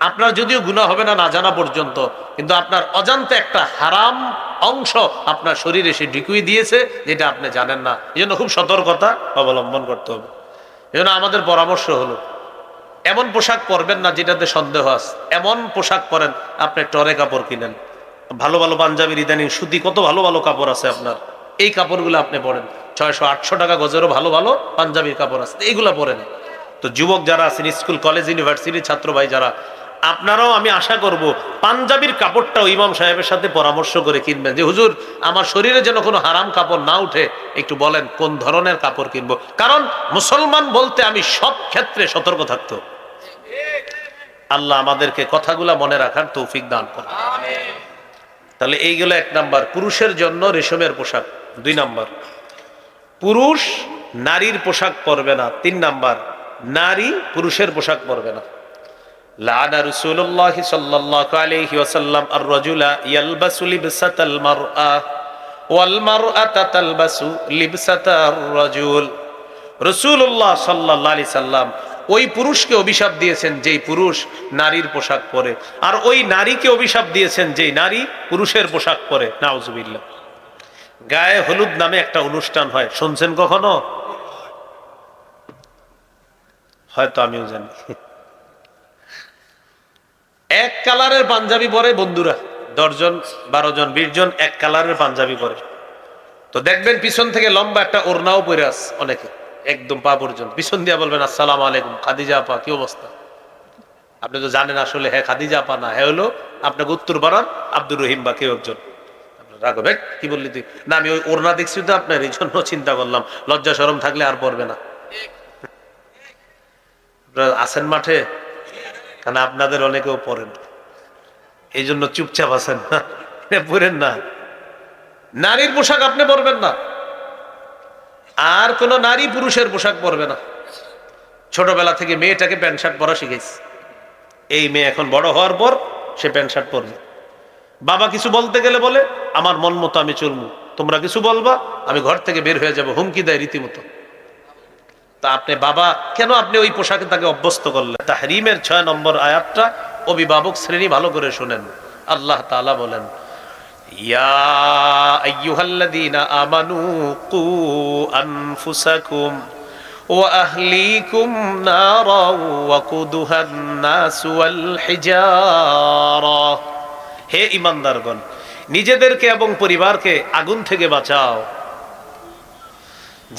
A: আপনার যদিও গুনাহ হবে না, না জানা পর্যন্ত, কিন্তু আপনার অজান্তে একটা হারাম অংশ আপনার শরীরে সে ঢুকিয়ে দিয়েছে, যেটা আপনি জানেন না। এই জন্য খুব সতর্কতা অবলম্বন করতে হবে। এই জন্য আমাদের পরামর্শ হলো, এমন পোশাক পরবেন না যেটাতে সন্দেহ আছে। এমন পোশাক পরেন, আপনি টরে কাপড় কিনেন, ভালো ভালো পাঞ্জাবির ইদানিং সুতি কত ভালো ভালো কাপড় আছে আপনার, এই কাপড়গুলো আপনি পরেন। 600-800 টাকা গজেরও ভালো ভালো পাঞ্জাবির কাপড় আছে, এইগুলা পরেন। তো যুবক যারা আছেন, স্কুল কলেজ ইউনিভার্সিটির ছাত্র ভাই যারা, আপনারাও আমি আশা করব পাঞ্জাবির কাপড়টাও ইমাম সাহেবের সাথে পরামর্শ করে কিনবেন, যে হুজুর আমার শরীরে যেন কোনো হারাম কাপড় না উঠে, একটু বলেন কোন ধরনের কাপড় কিনবো। কারণ মুসলমান বলতে আমি সব ক্ষেত্রে সতর্ক থাকতো। আল্লাহ আমাদেরকে কথাগুলা মনে রাখার তৌফিক দান করেন। তাহলে এইগুলো 1 নাম্বার, পুরুষের জন্য রেশমের পোশাক। 2 নাম্বার, পুরুষ নারীর পোশাক পরবে না। 3 নাম্বার, নারী পুরুষের পোশাক পরবে না। লাআনা রাসূলুল্লাহ সাল্লাল্লাহু আলাইহি ওয়াসাল্লাম আর-রাজুলা ইয়ালবাসু লিবসাতাল মারআ ওয়াল মারআতা তালবাসু লিবসাতার রাজুল। রাসূলুল্লাহ সাল্লাল্লাহু আলাইহি সাল্লাম ওই পুরুষকে অভিশাপ দিয়েছেন যেই পুরুষ নারীর পোশাক পরে, আর ওই নারীকে অভিশাপ দিয়েছেন যেই নারী পুরুষের পোশাক পরে। নাউজুবিল্লাহ। গায়ে হলুদ নামে একটা অনুষ্ঠান হয়, শুনছেন কখনো? হয়তো আমিও জানি। এক কালারের পাঞ্জাবি পরে বন্ধুরা, 10 জন 12 জন 20 জন এক কালারের পাঞ্জাবি পরে। তো দেখবেন পিছন থেকে লম্বা একটা ওড়নাও পরে আছে অনেকে, একদম পা পর্যন্ত। পিছন দিয়ে বলবেন আসসালামু আলাইকুম, খাদিজা আপা কি অবস্থা? আপনি তো জানেন আসলে হ্যাঁ খাদিজা আপা না, হ্যাঁ হলো আপনাকে উত্তর পাড়ার আব্দুর রহিম বা কেউ একজন। রাখো ভাই, কি বললি তুই? না আমি ওই ওড়না দেখছি তো আপনার, এই জন্য চিন্তা করলাম, লজ্জা শরম থাকলে আর পড়বে না। আছেন মাঠে, কারণ আপনাদের অনেকেও পড়েন, এই জন্য চুপচাপ আছেন, পড়েন না। নারীর পোশাক আপনি পরবেন না, আর কোন নারী পুরুষের পোশাক পরবে না। ছোটবেলা থেকে মেয়েটাকে প্যান্ট শার্ট পরা শিখেছি, এই মেয়ে এখন বড় হওয়ার পর সে প্যান্ট শার্ট পরবে। বাবা কিছু বলতে গেলে বলে আমার মন মতো আমি চলবো, তোমরা কিছু বলবা আমি ঘর থেকে বের হয়ে যাব, হুমকি দেয় রীতিমতো। তা আপনি বাবা কেন আপনি ওই পোশাকে তাকে অভ্যস্ত করলেন? তাহরিমের 6 নম্বর আয়াতটা অভিভাবক শ্রেণী ভালো করে শুনেন। আল্লাহ তাআলা বলেন, ইয়া আইয়ুহাল্লাযীনা আমানু কু আনফুসাকুম ওয়া আহলিকুম নারা ওয়াকুদুহান নাস ওয়াল হিজারা। হে ঈমানদারগণ, নিজেদেরকে এবং পরিবারকে আগুন থেকে বাঁচাও,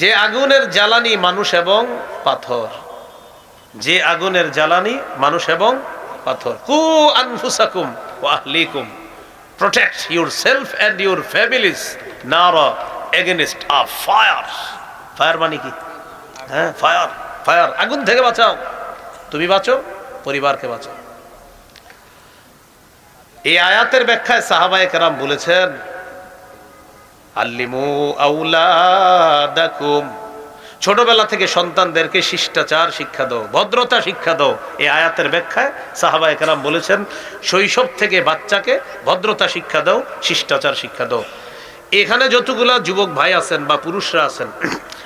A: যে আগুনের জ্বালানি মানুষ এবং পাথর। যে আগুনের জ্বালানি মানুষ এবং পাথর। কু আনফুসাকুম ওয়া আহলিকুম, protect yourself and your families নারা এগেইনস্ট আ ফায়ার। ফায়ার মানে কি? হ্যাঁ ফায়ার, ফায়ার, আগুন থেকে বাঁচাও। তুমি বাঁচো, পরিবারকে বাঁচাও। এই আয়াতের ব্যাখ্যায় সাহাবায়ে কেরাম বলেছেন, আল্লিমু আওলাদাকুম, ছোটবেলা থেকে সন্তানদেরকে শিষ্টাচার শিক্ষা দাও, ভদ্রতা শিক্ষা দাও। এই আয়াতের ব্যাখ্যায় সাহাবায়ে কেরাম বলেছেন, শৈশব থেকে বাচ্চাকে ভদ্রতা শিক্ষা দাও, শিষ্টাচার শিক্ষা দাও। এখানে যতগুলা যুবক ভাই আছেন বা পুরুষরা আছেন,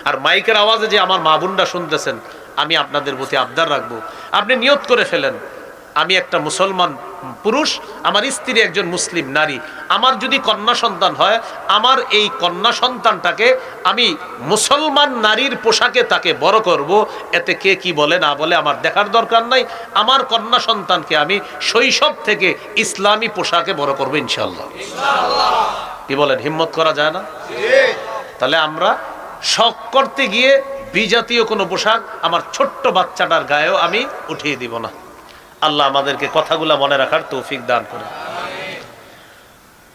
A: আর মাইকের আওয়াজে যে আমার মা বোনরা শুনতেছেন, আমি আপনাদের প্রতি আবদার রাখবো, আপনি নিয়ত করে ফেলেন, আমি একটা মুসলমান পুরুষ, আমার স্ত্রী একজন মুসলিম নারী, আমার যদি কন্যা সন্তান হয়, আমার এই কন্যা সন্তানটাকে আমি মুসলমান নারীর পোশাকে তাকে বড় করব। এতে কে কি বলে না বলে আমার দেখার দরকার নাই। আমার কন্যা সন্তানকে আমি শৈশব থেকে ইসলামী পোশাকে বড় করবো ইনশাআল্লাহ। কি বলেন, হিম্মত করা যায় না? তাহলে আমরা শখ করতে গিয়ে বিজাতীয় কোনো পোশাক আমার ছোট্ট বাচ্চাটার গায়েও আমি উঠিয়ে দিব না। আল্লাহ আমাদেরকে কথাগুলা মনে রাখার তৌফিক দান করে।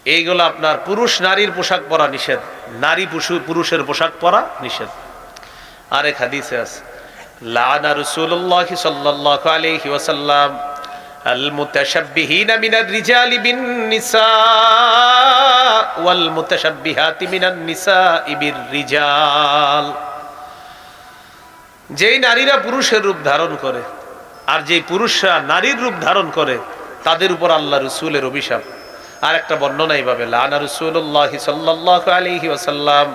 A: এইগুলো আপনার পুরুষ নারীর পোশাক পরা নিষেধ, নারী পুরুষের পোশাক পরা নিষেধ। আরেক হাদিসে আছে, লাআনা রাসূলুল্লাহ সাল্লাল্লাহু আলাইহি ওয়াসাল্লাম আল মুতাশাব্বিহিনা মিনার রিজালি বিন নিসা ওয়াল মুতাশাব্বিহাতি মিনান নিসাই বির রিজাল। যেই নারীরা পুরুষের রূপ ধারণ করে আর যে পুরুষরা নারীর রূপ ধারণ করে, তাদের উপর আল্লাহ রাসূলের অভিশাপ। আর একটা বর্ণনা এইভাবে, লাআনা রাসূলুল্লাহ সাল্লাল্লাহু আলাইহি ওয়াসাল্লাম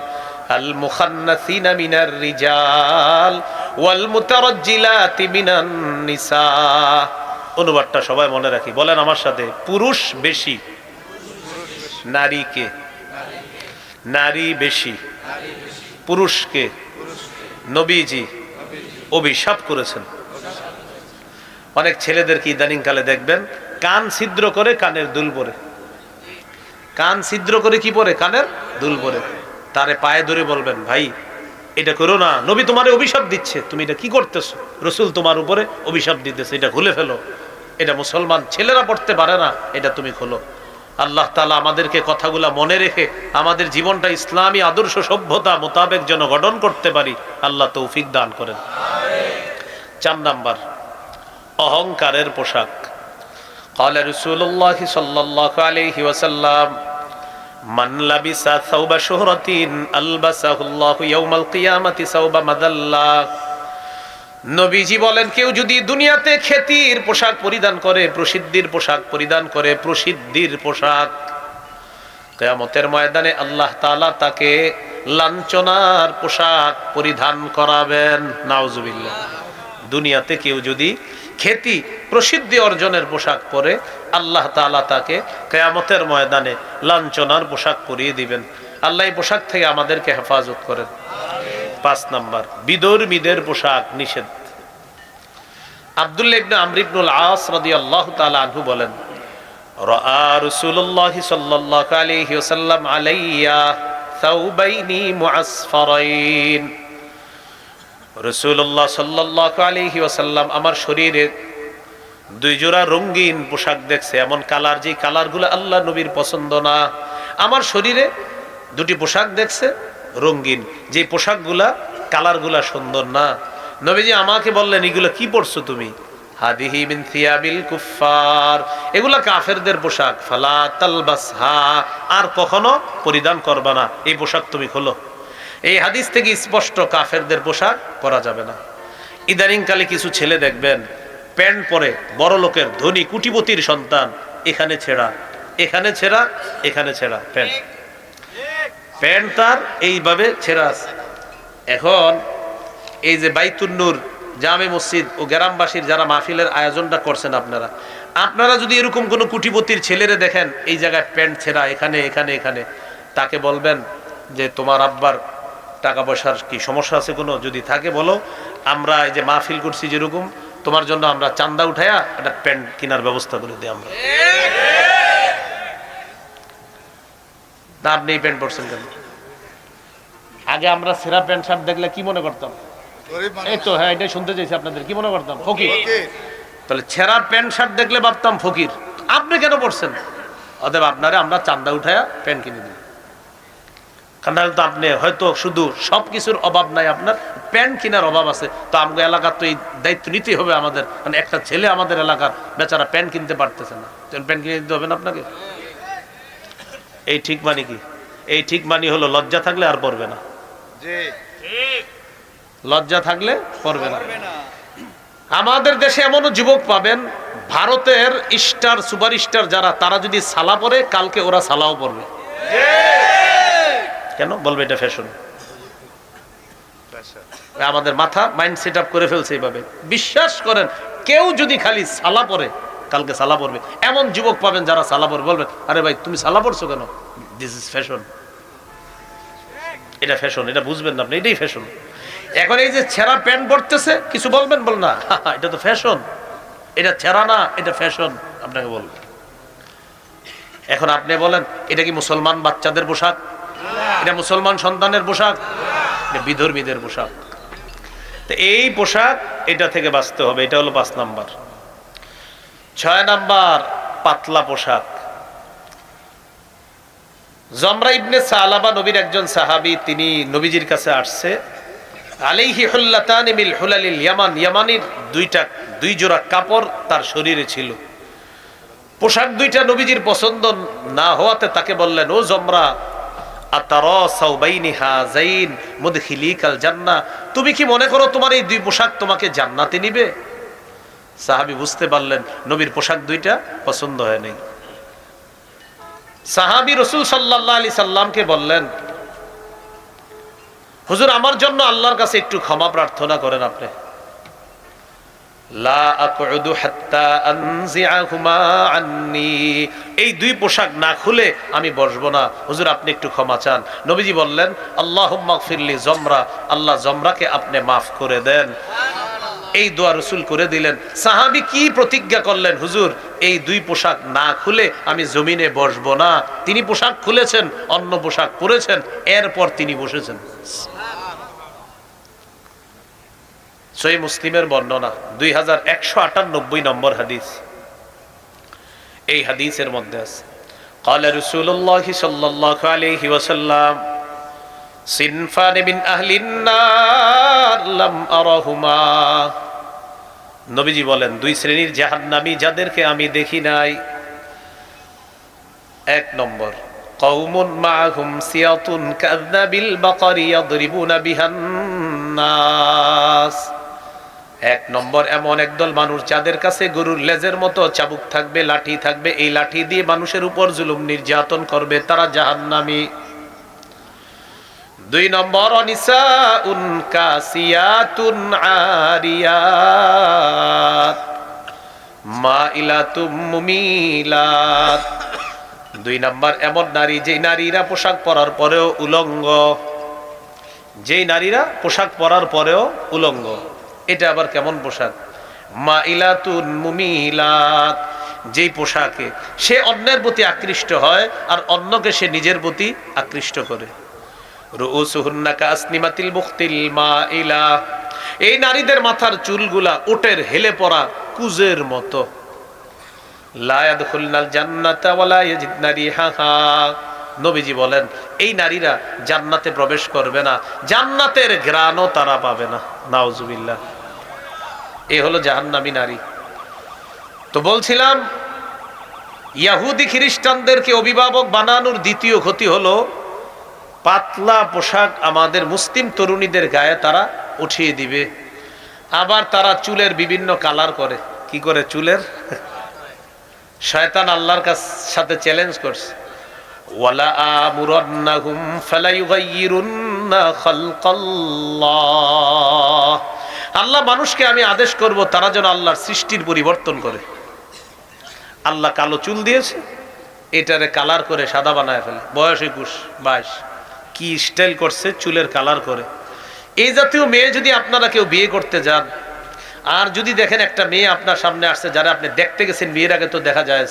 A: আল মুখান্নাসিনা মিনার রিজাল ওয়াল মুতারাজ্জিলাতি মিনান নিসা। অনুবাদটা সবাই মনে রাখি, বলেন আমার সাথে, পুরুষ বেশি, নারীকে, নারী বেশি, পুরুষকে নবীজি অভিশাপ করেছেন। অনেক ছেলেদেরকে ইদানিং কালে দেখবেন কান ছিদ্র করে কানের দুল পরে, কান ছিদ্র করে কি পরে? কানের দুল পরে। তারে পায়ে ধরে বলবেন, ভাই এটা করো না, নবী তোমারে অভিশাপ দিচ্ছে, তুমি এটা কি করতেছো? রাসূল তোমার উপরে অভিশাপ দিতেছে, এটা খুলে ফেলো। এটা মুসলমান ছেলেরা পড়তে পারে না, এটা তুমি খোলো। আল্লাহ তাআলা আমাদেরকে কথাগুলা মনে রেখে আমাদের জীবনটা ইসলামী আদর্শ সভ্যতা মোতাবেক যেন গঠন করতে পারি, আল্লাহ তৌফিক দান করেন। 4 নাম্বার, অহংকারের পোশাক। قال رسول الله صلى الله عليه وسلم من لبس ثوب شهرة ألبسه الله يوم القيامة ثوب مذلة। নবীজি বলেন, কেউ যদি দুনিয়াতে খ্যাতির পোশাক পরিধান করে, প্রসিদ্ধির পোশাক পরিধান করে, প্রসিদ্ধির পোশাক, কিয়ামতের ময়দানে আল্লাহ তাআলা তাকে লাঞ্ছনার পোশাক পরিধান করাবেন। নাউজুবিল্লাহ। দুনিয়াতে কেউ যদি খ্যাতি প্রসিদ্ধি অর্জনের পোশাক পরে, আল্লাহ তাআলা তাকে কিয়ামতের ময়দানে লাঞ্ছনার পোশাক পরিয়ে দিবেন। আল্লাহ এই পোশাক থেকে আমাদেরকে হেফাজত করেন। 5 নাম্বার, বিধর্মীদের পোশাক নিষেধ। আব্দুল্লাহ ইবনে আমর ইবনুল আস রাদিয়াল্লাহু তাআলা আনহু বলেন, রাআ রাসূলুল্লাহ সাল্লাল্লাহু আলাইহি ওয়াসাল্লাম আলাইয়া সাউবাইনি মুআসফারাইন। রাসূলুল্লাহ সাল্লাল্লাহু আলাইহি ওয়াসাল্লাম আমার শরীরে 2 জোড়া রঙিন পোশাক দেখছে, এমন কালার, যে কালারগুলো আল্লাহ নবীর পছন্দ না। আমার শরীরে 2টি পোশাক দেখছে রঙিন, যে পোশাকগুলা কালারগুলা সুন্দর না। নবীজি আমাকে বললেন, এগুলো কি পরছো তুমি? হাদিহি মিন থিয়াবিল কুফফার, এগুলা কাফেরদের পোশাক। ফালা তালবাসহা, আর কখনো পরিধান করবা না, এই পোশাক তুমি খোলো। এই হাদিস থেকে স্পষ্ট কাফেরদের পোশাক পরা যাবে না। ইদানিং কালে কিছু ছেলে দেখবেন প্যান্ট পরে, বড় লোকের ধনী কুটিপতির সন্তান, এখানে ছেঁড়া, এখানে ছেঁড়া, এখানে ছেঁড়া প্যান্ট তার এইভাবে ছেঁড়া আছে। এখন এই যে বাইতুন নূর জামে মসজিদ ও গ্রামবাসীর যারা মাহফিলের আয়োজনটা করছেন, আপনারা যদি এরকম কোনো কুটিপতির ছেলেরে দেখেন এই জায়গায় প্যান্ট ছেঁড়া, এখানে এখানে এখানে, তাকে বলবেন যে তোমার আব্বার টাকা পয়সার কি সমস্যা আছে কোনো? যদি থাকে বলো, আমরা এই যে মাহফিল করছি যেরকম, তোমার জন্য আমরা চান্দা উঠাইয়া একটা প্যান্ট কেনার ব্যবস্থা করে দিই আমরা। না, আপনি এই প্যান্ট পরছেন কেন? আগে আমরা ছেঁড়া প্যান্ট শার্ট দেখলে কি মনে করতাম? এই তো, হ্যাঁ, এটাই শুনতে চাইছি আপনাদের, কি মনে করতাম? ফকির। তাহলে ছেঁড়া প্যান্ট শার্ট দেখলে ভাবতাম ফকির। আপনি কেন পরছেন? অতএব আপনারে আমরা চান্দা উঠাইয়া প্যান্ট কিনে দিই। কারণ তো আপনি হয়তো শুধু সবকিছুর অভাব নাই, আপনার প্যান্ট কেনার অভাব আছে, তো আমাদের এলাকার তো এই দায়িত্ব নিতেই হবে আমাদের। মানে একটা ছেলে আমাদের এলাকার বেচারা প্যান্ট কিনতে পারতেছে না, প্যান্ট কিনে দিতে হবে না আপনাকে। এই ঠিক মানে কি? এই ঠিক মানে হলো লজ্জা থাকলে আর পড়বে না, লজ্জা থাকলে পড়বে না। আমাদের দেশে এমনও যুবক পাবেন, ভারতের স্টার সুপার স্টার যারা, তারা যদি সালা পরে, কালকে ওরা সালাও পরবে। কেন বলবে? এটা ফ্যাশন। আমাদের মাথা মাইন্ড সেট আপ করে ফেলছে এইভাবে। বিশ্বাস করেন, কেউ যদি খালি সালা পরে, কালকে সালা পরবে। এমন যুবক পাবেন যারা সালা পরে, বলবেন, আরে ভাই তুমি সালা পরছো কেন? This is fashion. এটা ফ্যাশন, এটা বুঝবেন না আপনি, এটাই ফ্যাশন। এখন এই যে ছেঁড়া প্যান্ট পরতেছে, কিছু বলবেন? বল না, এটা তো ফ্যাশন, এটা ছেঁড়া না, এটা ফ্যাশন, আপনাকে বলবো। এখন আপনি বলেন, এটা কি মুসলমান বাচ্চাদের পোশাক? এটা মুসলমান সন্তানের পোশাক? এটা বিধর্মীদের পোশাক। তো এই পোশাক, এটা থেকে বাঁচতে হবে। এটা হলো 5 নাম্বার। 6 নাম্বার, পাতলা পোশাক। জমরা ইবনে সালাবা নবীর একজন সাহাবী, তিনি নবীজির কাছে আসছে। আলাইহি হুল্লাতানি মিল হুলালিল ইয়ামান, ইয়ামানির 2 জোড়া কাপড় তার শরীরে ছিল। পোশাক 2টা নবীজির পছন্দ না হওয়াতে তাকে বললেন, ও জমরা, আতারা সাউবাইনি হাযাইন মুদখিলিকাল জান্নাহ, তুমি কি মনে করো তোমার এই 2 পোশাক তোমাকে জান্নাতে নিবে? সাহাবী বুঝতে পারলেন নবীর পোশাক 2টা পছন্দ হয় নাই। সাহাবী রাসূল সাল্লাল্লাহু আলাইহি সাল্লামকে বললেন, হুজুর, আমার জন্য আল্লাহর কাছে একটু ক্ষমা প্রার্থনা করেন আপনি। লা আকুদু হাত্তা আনজিআহুমা আন্নি, এই 2 পোশাক না খুলে আমি বসবো না, হুজুর আপনি একটু ক্ষমা চান। নবীজি বললেন, আল্লাহুম্মা গফিরলি জমরা, আল্লাহ জমরাকে আপনি মাফ করে দেন। এই দোয়া রাসূল করে দিলেন। সাহাবী কি প্রতিজ্ঞা করলেন, হুজুর এই 2 পোশাক না খুলে আমি জমিনে বসবো না। তিনি পোশাক খুলেছেন, অন্য পোশাক পরেছেন, এরপর তিনি বসেছেন। সহিহ মুসলিমের বর্ণনা 2198 নম্বর হাদিস। এই হাদিসের মধ্যে আছে قال رسول الله صلى الله عليه وسلم صنفان من اهل النار لم ارهما নবীজি বলেন দুই শ্রেণীর জাহান্নামী যাদেরকে আমি দেখি নাই। এক নম্বর কওমুন মাআহুম সিয়াতুন কাযাবিল বাকারি ইয়াদরিবুনা বিহান নাস। এক নম্বর এমন একদল মানুষ যাদের কাছে গরুর লেজের মতো চাবুক থাকবে, লাঠি থাকবে, এই লাঠি দিয়ে মানুষের উপর জুলুম নির্যাতন করবে, তারা জাহান্নামী। দুই নম্বর নিসাউন কাসিয়াতুন আরিয়াত মাইলাতুম মুমিলাত। দুই নম্বর এমন নারী, যেই নারীরা পোশাক পরার পরেও উলঙ্গ, যেই নারীরা পোশাক পরার পরেও উলঙ্গ। এটা আবার কেমন পোশাক? মাইলাতুন মুমিলাত, যেই পোশাকে সে অন্যের প্রতি আকৃষ্ট হয় আর অন্যকে সে নিজের প্রতি আকৃষ্ট করে। রুউসুহুন্না কাসনিমাতিল বুখতিল মাইলা, এই নারীদের মাথার চুলগুলা ওটের হেলে পড়া কুজের মতো। লা ইয়াদখুলনাল জান্নাতা ওয়ালা ইয়াজিদনা রিহাহা, নবীজি বলেন এই নারীরা জান্নাতে প্রবেশ করবে না, জান্নাতের ঘ্রাণও তারা পাবে না। নাউজুবিল্লাহ। এই হলো জাহান্নামী নারী। তো বলছিলাম ইহুদি খ্রিস্টানদেরকে অভিভাবক বানানোর দ্বিতীয় ক্ষতি হলো পাতলা পোশাক আমাদের মুসলিম তরুণীদের গায়ে তারা উঠিয়ে দিবে। আবার তারা চুলের বিভিন্ন কালার করে। কি করে? চুলের। শয়তান আল্লাহর সাথে চ্যালেঞ্জ করছে, ওয়ালা আমুরান্নাহুম ফালা ইউগাইয়িরুন্না খালকাল্লাহ, আল্লাহ মানুষকে আমি আদেশ করব তারা যেন আল্লাহর সৃষ্টির পরিবর্তন করে। আল্লাহ কালো চুল দিয়েছে, এটারে কালার করে সাদা বানায় ফেলে। বয়স 21, 22, কি স্টাইল করছে চুলের কালার করে। এই জাতীয় মেয়ে যদি আপনারা কেউ বিয়ে করতে যান, আর যদি দেখেন একটা মেয়ে আপনার সামনে আসছে, যারা আপনি দেখতে গেছেন বিয়ের আগে, তো দেখা যায়,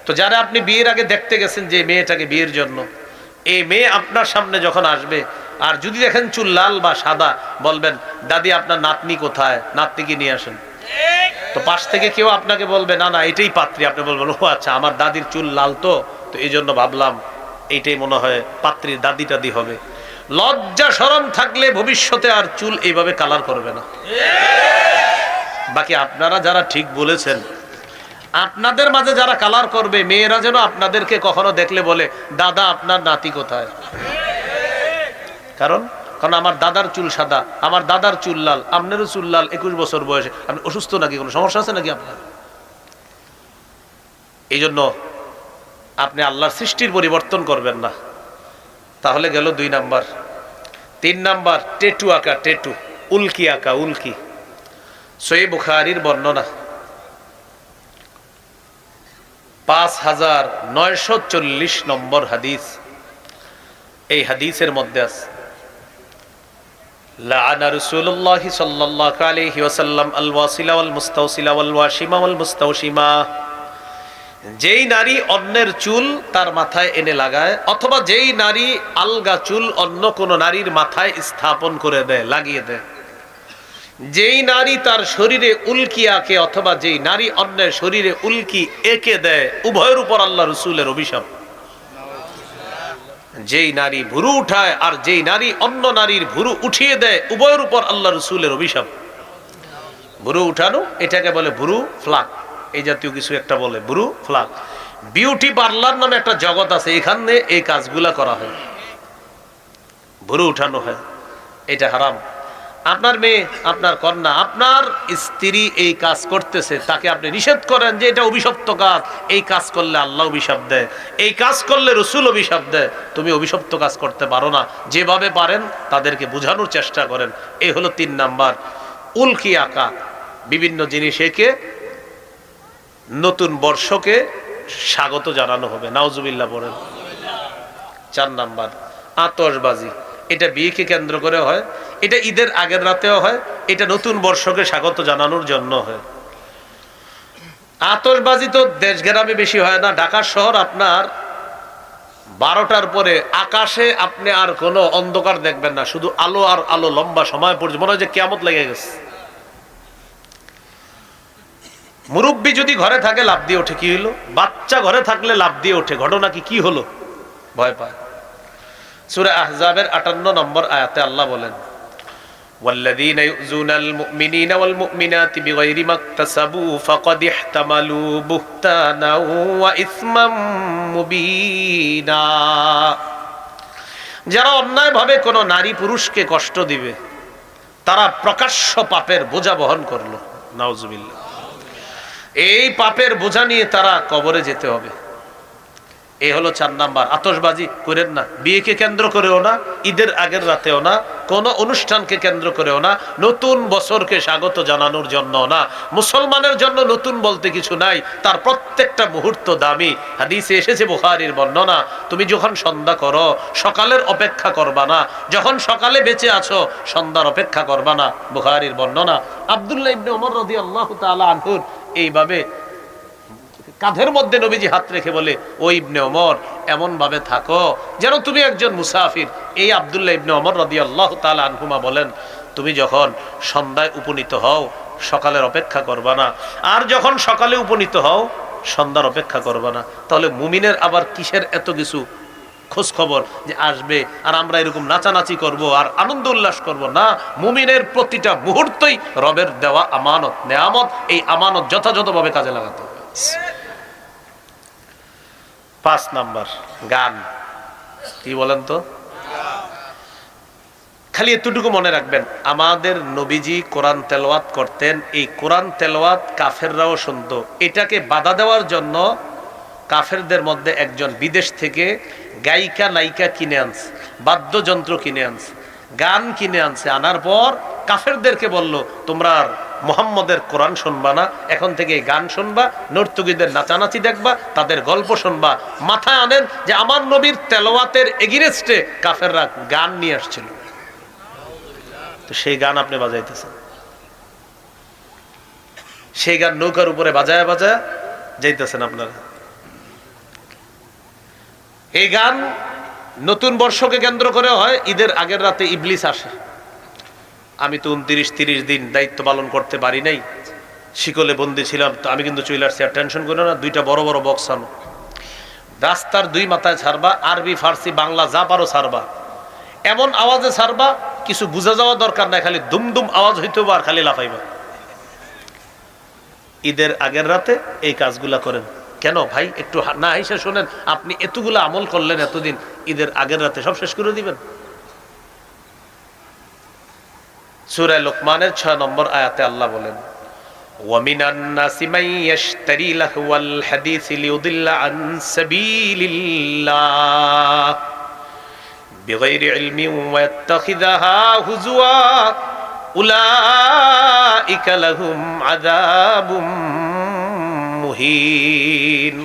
A: তো যারা আপনি বিয়ের আগে দেখতে গেছেন যে মেয়েটাকে বিয়ের জন্য, এই মেয়ে আপনার সামনে যখন আসবে আর যদি দেখেন চুল লাল বা সাদা, বলবেন দাদি আপনার নাতনি কোথায়, নাতনিকে নিয়ে আসেন। তো পাশ থেকে কেউ আপনাকে বলবে না না এটাই পাত্রী, আপনি বলবেন ও আচ্ছা আমার দাদির চুল লাল, তো এই জন্য ভাবলাম এইটাই মনে হয় পাত্রীর দাদি টাদি হবে। লজ্জা শরম থাকলে ভবিষ্যতে আর চুল এইভাবে কালার করবে না। বাকি আপনারা যারা ঠিক বলেছেন, আপনাদের মাঝে যারা কালার করবে, মেয়েরা যেন আপনাদেরকে কখনো দেখলে বলে দাদা আপনার নাতি কোথায়। কারণ আমার দাদার চুল সাদা, আমার দাদার চুল লাল, আপনারও চুল লাল, 21 বছর বয়সে, আপনি অসুস্থ নাকি, কোনো সমস্যা আছে নাকি আপনার? এই জন্য আপনি আল্লাহর সৃষ্টির পরিবর্তন করবেন না। তাহলে গেল 2 নাম্বার। 3 নাম্বার টেটু আঁকা, টেটু, উল্কি আঁকা, উল্কি। সহিহ বুখারীর বর্ণনা 5940 নম্বর হাদিস। এই হাদিসের মধ্যে আছে লাআনা রাসূলুল্লাহি সাল্লাল্লাহু আলাইহি ওয়াসাল্লাম আল ওয়াসিলা ওয়াল মুস্তাওসিলা ওয়াল ওয়াশিমা ওয়াল মুস্তাওশিমা, যেই নারী অন্যের চুল তার মাথায় এনে লাগায়, অথবা যেই নারী আলগা চুল অন্য কোন নারীর মাথায় স্থাপন করে দেয়, লাগিয়ে দেয়, যেই নারী তার শরীরে উল্কি আঁকে, অথবা যেই নারী অন্যের শরীরে উল্কি এঁকে দেয়, উভয়ের উপর আল্লাহ রাসূলের অভিশাপ। যেই নারী ভুরু উঠায় আর যেই নারী অন্য নারীর ভুরু উঠিয়ে দেয়, উভয়ের উপর আল্লাহ রাসূলের অভিশাপ। ভুরু উঠানো এটাকে বলে ভুরু ফ্লাক, এই জাতীয় কিছু একটা বলে ভুরু ফ্লাক। বিউটি পার্লার নামে একটা জগৎ আছে, এখানে এই কাজগুলা করা হয়, ভুরু উঠানো হয়। এটা হারাম। আপনার মেয়ে, আপনার কন্যা, আপনার স্ত্রী এই কাজ করতেছে, তাকে আপনি নিষেধ করেন যে এটা অভিশপ্ত কাজ, এই কাজ করলে আল্লাহ অভিশাপ দেয়, এই কাজ করলে রাসূল অভিশাপ দেয়, তুমি অভিশপ্ত কাজ করতে পারো না। যেভাবে পারেন তাদেরকে বোঝানোর চেষ্টা করেন। এই হলো 3 নাম্বার, উল্কি আঁকা, বিভিন্ন জিনিস এঁকে নতুন বর্ষকে স্বাগত জানানো হবে। নাউজুবিল্লাহ বলেন। 4 নাম্বার আতশবাজি, এটা বিয়েকে কেন্দ্র করে হয়, এটা ঈদের আগের রাতেও হয়, এটা নতুন বর্ষকে স্বাগত জানানোর জন্য হয়। আতশবাজি তো দেশ গ্রামে বেশি হয় না, ঢাকা শহর আপনার 12টার পরে আকাশে আপনি আর কোনো অন্ধকার দেখবেন না, শুধু আলো আর আলো, লম্বা সময় পর্যন্ত মনে হয় যে কিয়ামত লেগে গেছে। মুরব্বী যদি ঘরে থাকে লাভ দিয়ে ওঠে, কি হলো? বাচ্চা ঘরে থাকলে লাভ দিয়ে ওঠে, ঘটনা কি হলো? ভয় পায়। সূরা আহজাবের 58 নম্বর আয়াতে আল্লাহ বলেন, والذين يؤذون المؤمنين والمؤمنات بغير ما اكتسبوا فقد احتملوا بهتانا وإثما مبينا। যারা অন্যায়ভাবে কোনো নারী পুরুষকে কষ্ট দিবে তারা প্রকাশ্য পাপের বোঝা বহন করলো। নাউজুবিল্লাহ। এই পাপের বোঝা নিয়ে তারা কবরে যেতে হবে। এই হলো 4 নাম্বার। আতশবাজি করেন না, বিয়েকে কেন্দ্র করেও না, ঈদের আগের রাতেও না, কোন অনুষ্ঠানকে কেন্দ্র করেও না, নতুন বছরকে স্বাগত জানানোর জন্য না। মুসলমানের জন্য নতুন বলতে কিছু নাই, তার প্রত্যেকটা মুহূর্ত দামি। হাদিসে এসেছে, বুখারীর বর্ণনা, তুমি যখন সন্ধ্যা করো সকালের অপেক্ষা করবা না, যখন সকালে বেঁচে আছো সন্ধ্যার অপেক্ষা করবা না। বুখারীর বর্ণনা। আব্দুল্লাহ ইবনে ওমর রাদিয়াল্লাহু তাআলা আনহু এইভাবে কাঁধের মধ্যে নবীজি হাত রেখে বলে, ও ইবনে ওমর, এমন ভাবে থাকো যেন তুমি একজন মুসাফির। এই আব্দুল্লাহ ইবনে ওমর রাদিয়াল্লাহু তাআলা আনহুমা বলেন, তুমি যখন সন্ধ্যায় উপনীত হও সকালের অপেক্ষা করবা না, আর যখন সকালে উপনীত হও সন্ধ্যার অপেক্ষা করবা না। তাহলে মুমিনের আবার কিসের এত কিছু খোঁজ খবর যে আসবে আর আমরা এরকম নাচানাচি করব আর আনন্দ উল্লাস করব? না, মুমিনের প্রতিটা মুহূর্তই রবের দেওয়া আমানত, নেয়ামত। এই আমানত যথাযথভাবে কাজে লাগাতে হবে। 5 নাম্বার, গান। কি বলেন তো? খালি এতটুকু মনে রাখবেন, আমাদের নবীজি কোরআন তেলাওয়াত করতেন, এই কোরআন তেলাওয়াত কাফেররাও শুনতো। এটাকে বাধা দেওয়ার জন্য কাফেরদের মধ্যে একজন বিদেশ থেকে গায়িকা নায়িকা কিনে আনছে, বাদ্যযন্ত্র কিনে আনছে, গান কিনে আনছে। আনার পর কাফেরদেরকে বলল, তোমরা আর মুহাম্মদের কোরআন শুনবা না, এখন থেকে গান শুনবা, নর্তকীদের নাচানাচি দেখবা, তাদের গল্প শুনবা। মাথায় আনেন যে আমার নবীর তেলাওয়াতের এগেইনস্টে কাফেররা গান নিয়ে আসছিল, তো সেই গান আপনি বাজাইতেছেন। সেই গান নৌকার উপরে বাজায় বাজায় যাইতেছেন আপনারা। এই গান নতুন বর্ষকে কেন্দ্র করে হয়। ঈদের আগের রাতে ইবলিস আসে। আমি তো 29-30 দিন দায়িত্ব পালন করতে পারি নাই, শিকলে বন্দি ছিলাম, তো আমি কিন্তু চলে আসছি, আর টেনশন করো না, 2টা বড় বড় বক্স আনো, রাস্তার 2 মাথায় ছাড়বা, আরবি ফার্সি বাংলা যা পারো ছাড়বা, এমন আওয়াজে ছাড়বা কিছু বুঝা যাওয়া দরকার নাই, খালি দুমদুম আওয়াজ হইতে হবে আর খালি লাফাইবা। ঈদের আগের রাতে এই কাজগুলা করেন। কেন ভাই? একটু না হিসেবে শোনেন, আপনি এতগুলো আমল করলেন এতদিন, ঈদের আগের রাতে সব শেষ করে দিবেন? সূরা লোকমানের 6 নম্বর আয়াতে আল্লাহ বলেন, ওয়ামিনান নাসি মান ইয়াশতারি লাহওয়াল হাদিসি লিউদিল্লা আন সাবিলিল্লাহ বিগাইরি ইলমিন ওয়া ইয়াত্তাখিযাহা হুজুয়া উলাইকা লাহুম আযাবুম মুহিন।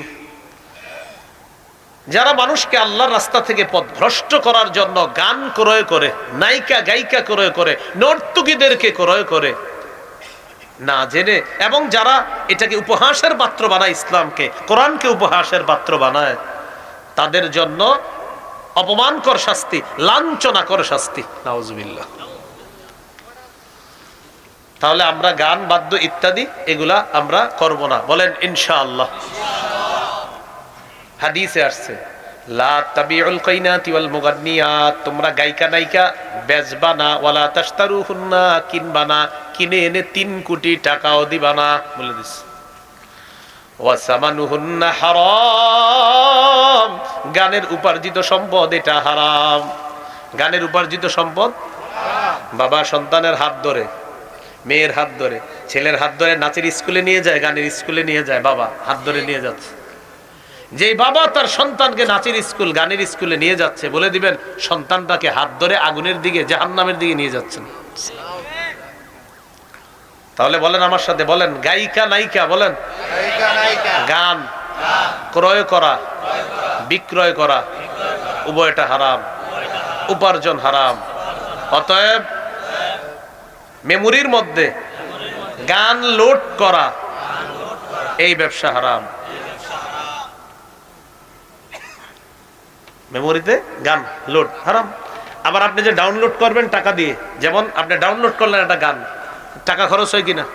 A: যারা মানুষকে আল্লাহর রাস্তা থেকে পথভ্রষ্ট করার জন্য গান ক্রয় করে, নায়িকা গায়িকা ক্রয় করে, নর্তকীদেরকে ক্রয় করে না জেনে, এবং যারা এটাকে উপহাসের পাত্র বানায়, ইসলামকে কোরআনকে উপহাসের পাত্র বানায়, তাদের জন্য অপমানকর শাস্তি, লাঞ্ছনাকর শাস্তি। নাউজুবিল্লাহ। তাহলে আমরা গান বাদ্য ইত্যাদি এগুলা আমরা করব না, বলেন ইনশাআল্লাহ। হাদিসে আসছে, লা তাবিউল কাইনাতি ওয়াল মুগান্নিয়াত, তোমরা গায়িকা নায়িকা বেচবা না, ওয়ালা তাশতারুহুন্না, কিনবা না, কিনে এনে 3 কোটি টাকাও দিবা না, বলে দিস। ওয়া সামানুহুন্না হারাম, গানের উপার্জিত সম্পদ এটা হারাম। গানের উপার্জিত সম্পদ হারাম। বাবা সন্তানের হাত ধরে, মেয়ের হাত ধরে, ছেলের হাত ধরে নাচের স্কুলে নিয়ে যায়, গানের স্কুলে নিয়ে যায়, বাবা হাত ধরে নিয়ে যাচ্ছে। যে বাবা তার সন্তানকে নাচের স্কুল, গানের স্কুলে নিয়ে যাচ্ছে, বলে দিবেন সন্তানটাকে হাত ধরে আগুনের দিকে, জাহান্নামের দিকে নিয়ে যাচ্ছেন। তাহলে বলেন আমার সাথে, বলেন গায়িকা নায়িকা, বলেন গান ক্রয় করা, বিক্রয় করা উভয়টা হারাম, উপার্জন হারাম। অতএব মেমোরির মধ্যে গান লোড করা, এই ব্যবসা হারাম। মেমোরিতে গান লোড হারাম। আবার আপনি যে ডাউনলোড করবেন টাকা দিয়ে, যেমন আপনি ডাউনলোড করলেন একটা গান, টাকা খরচ হয় কিনা?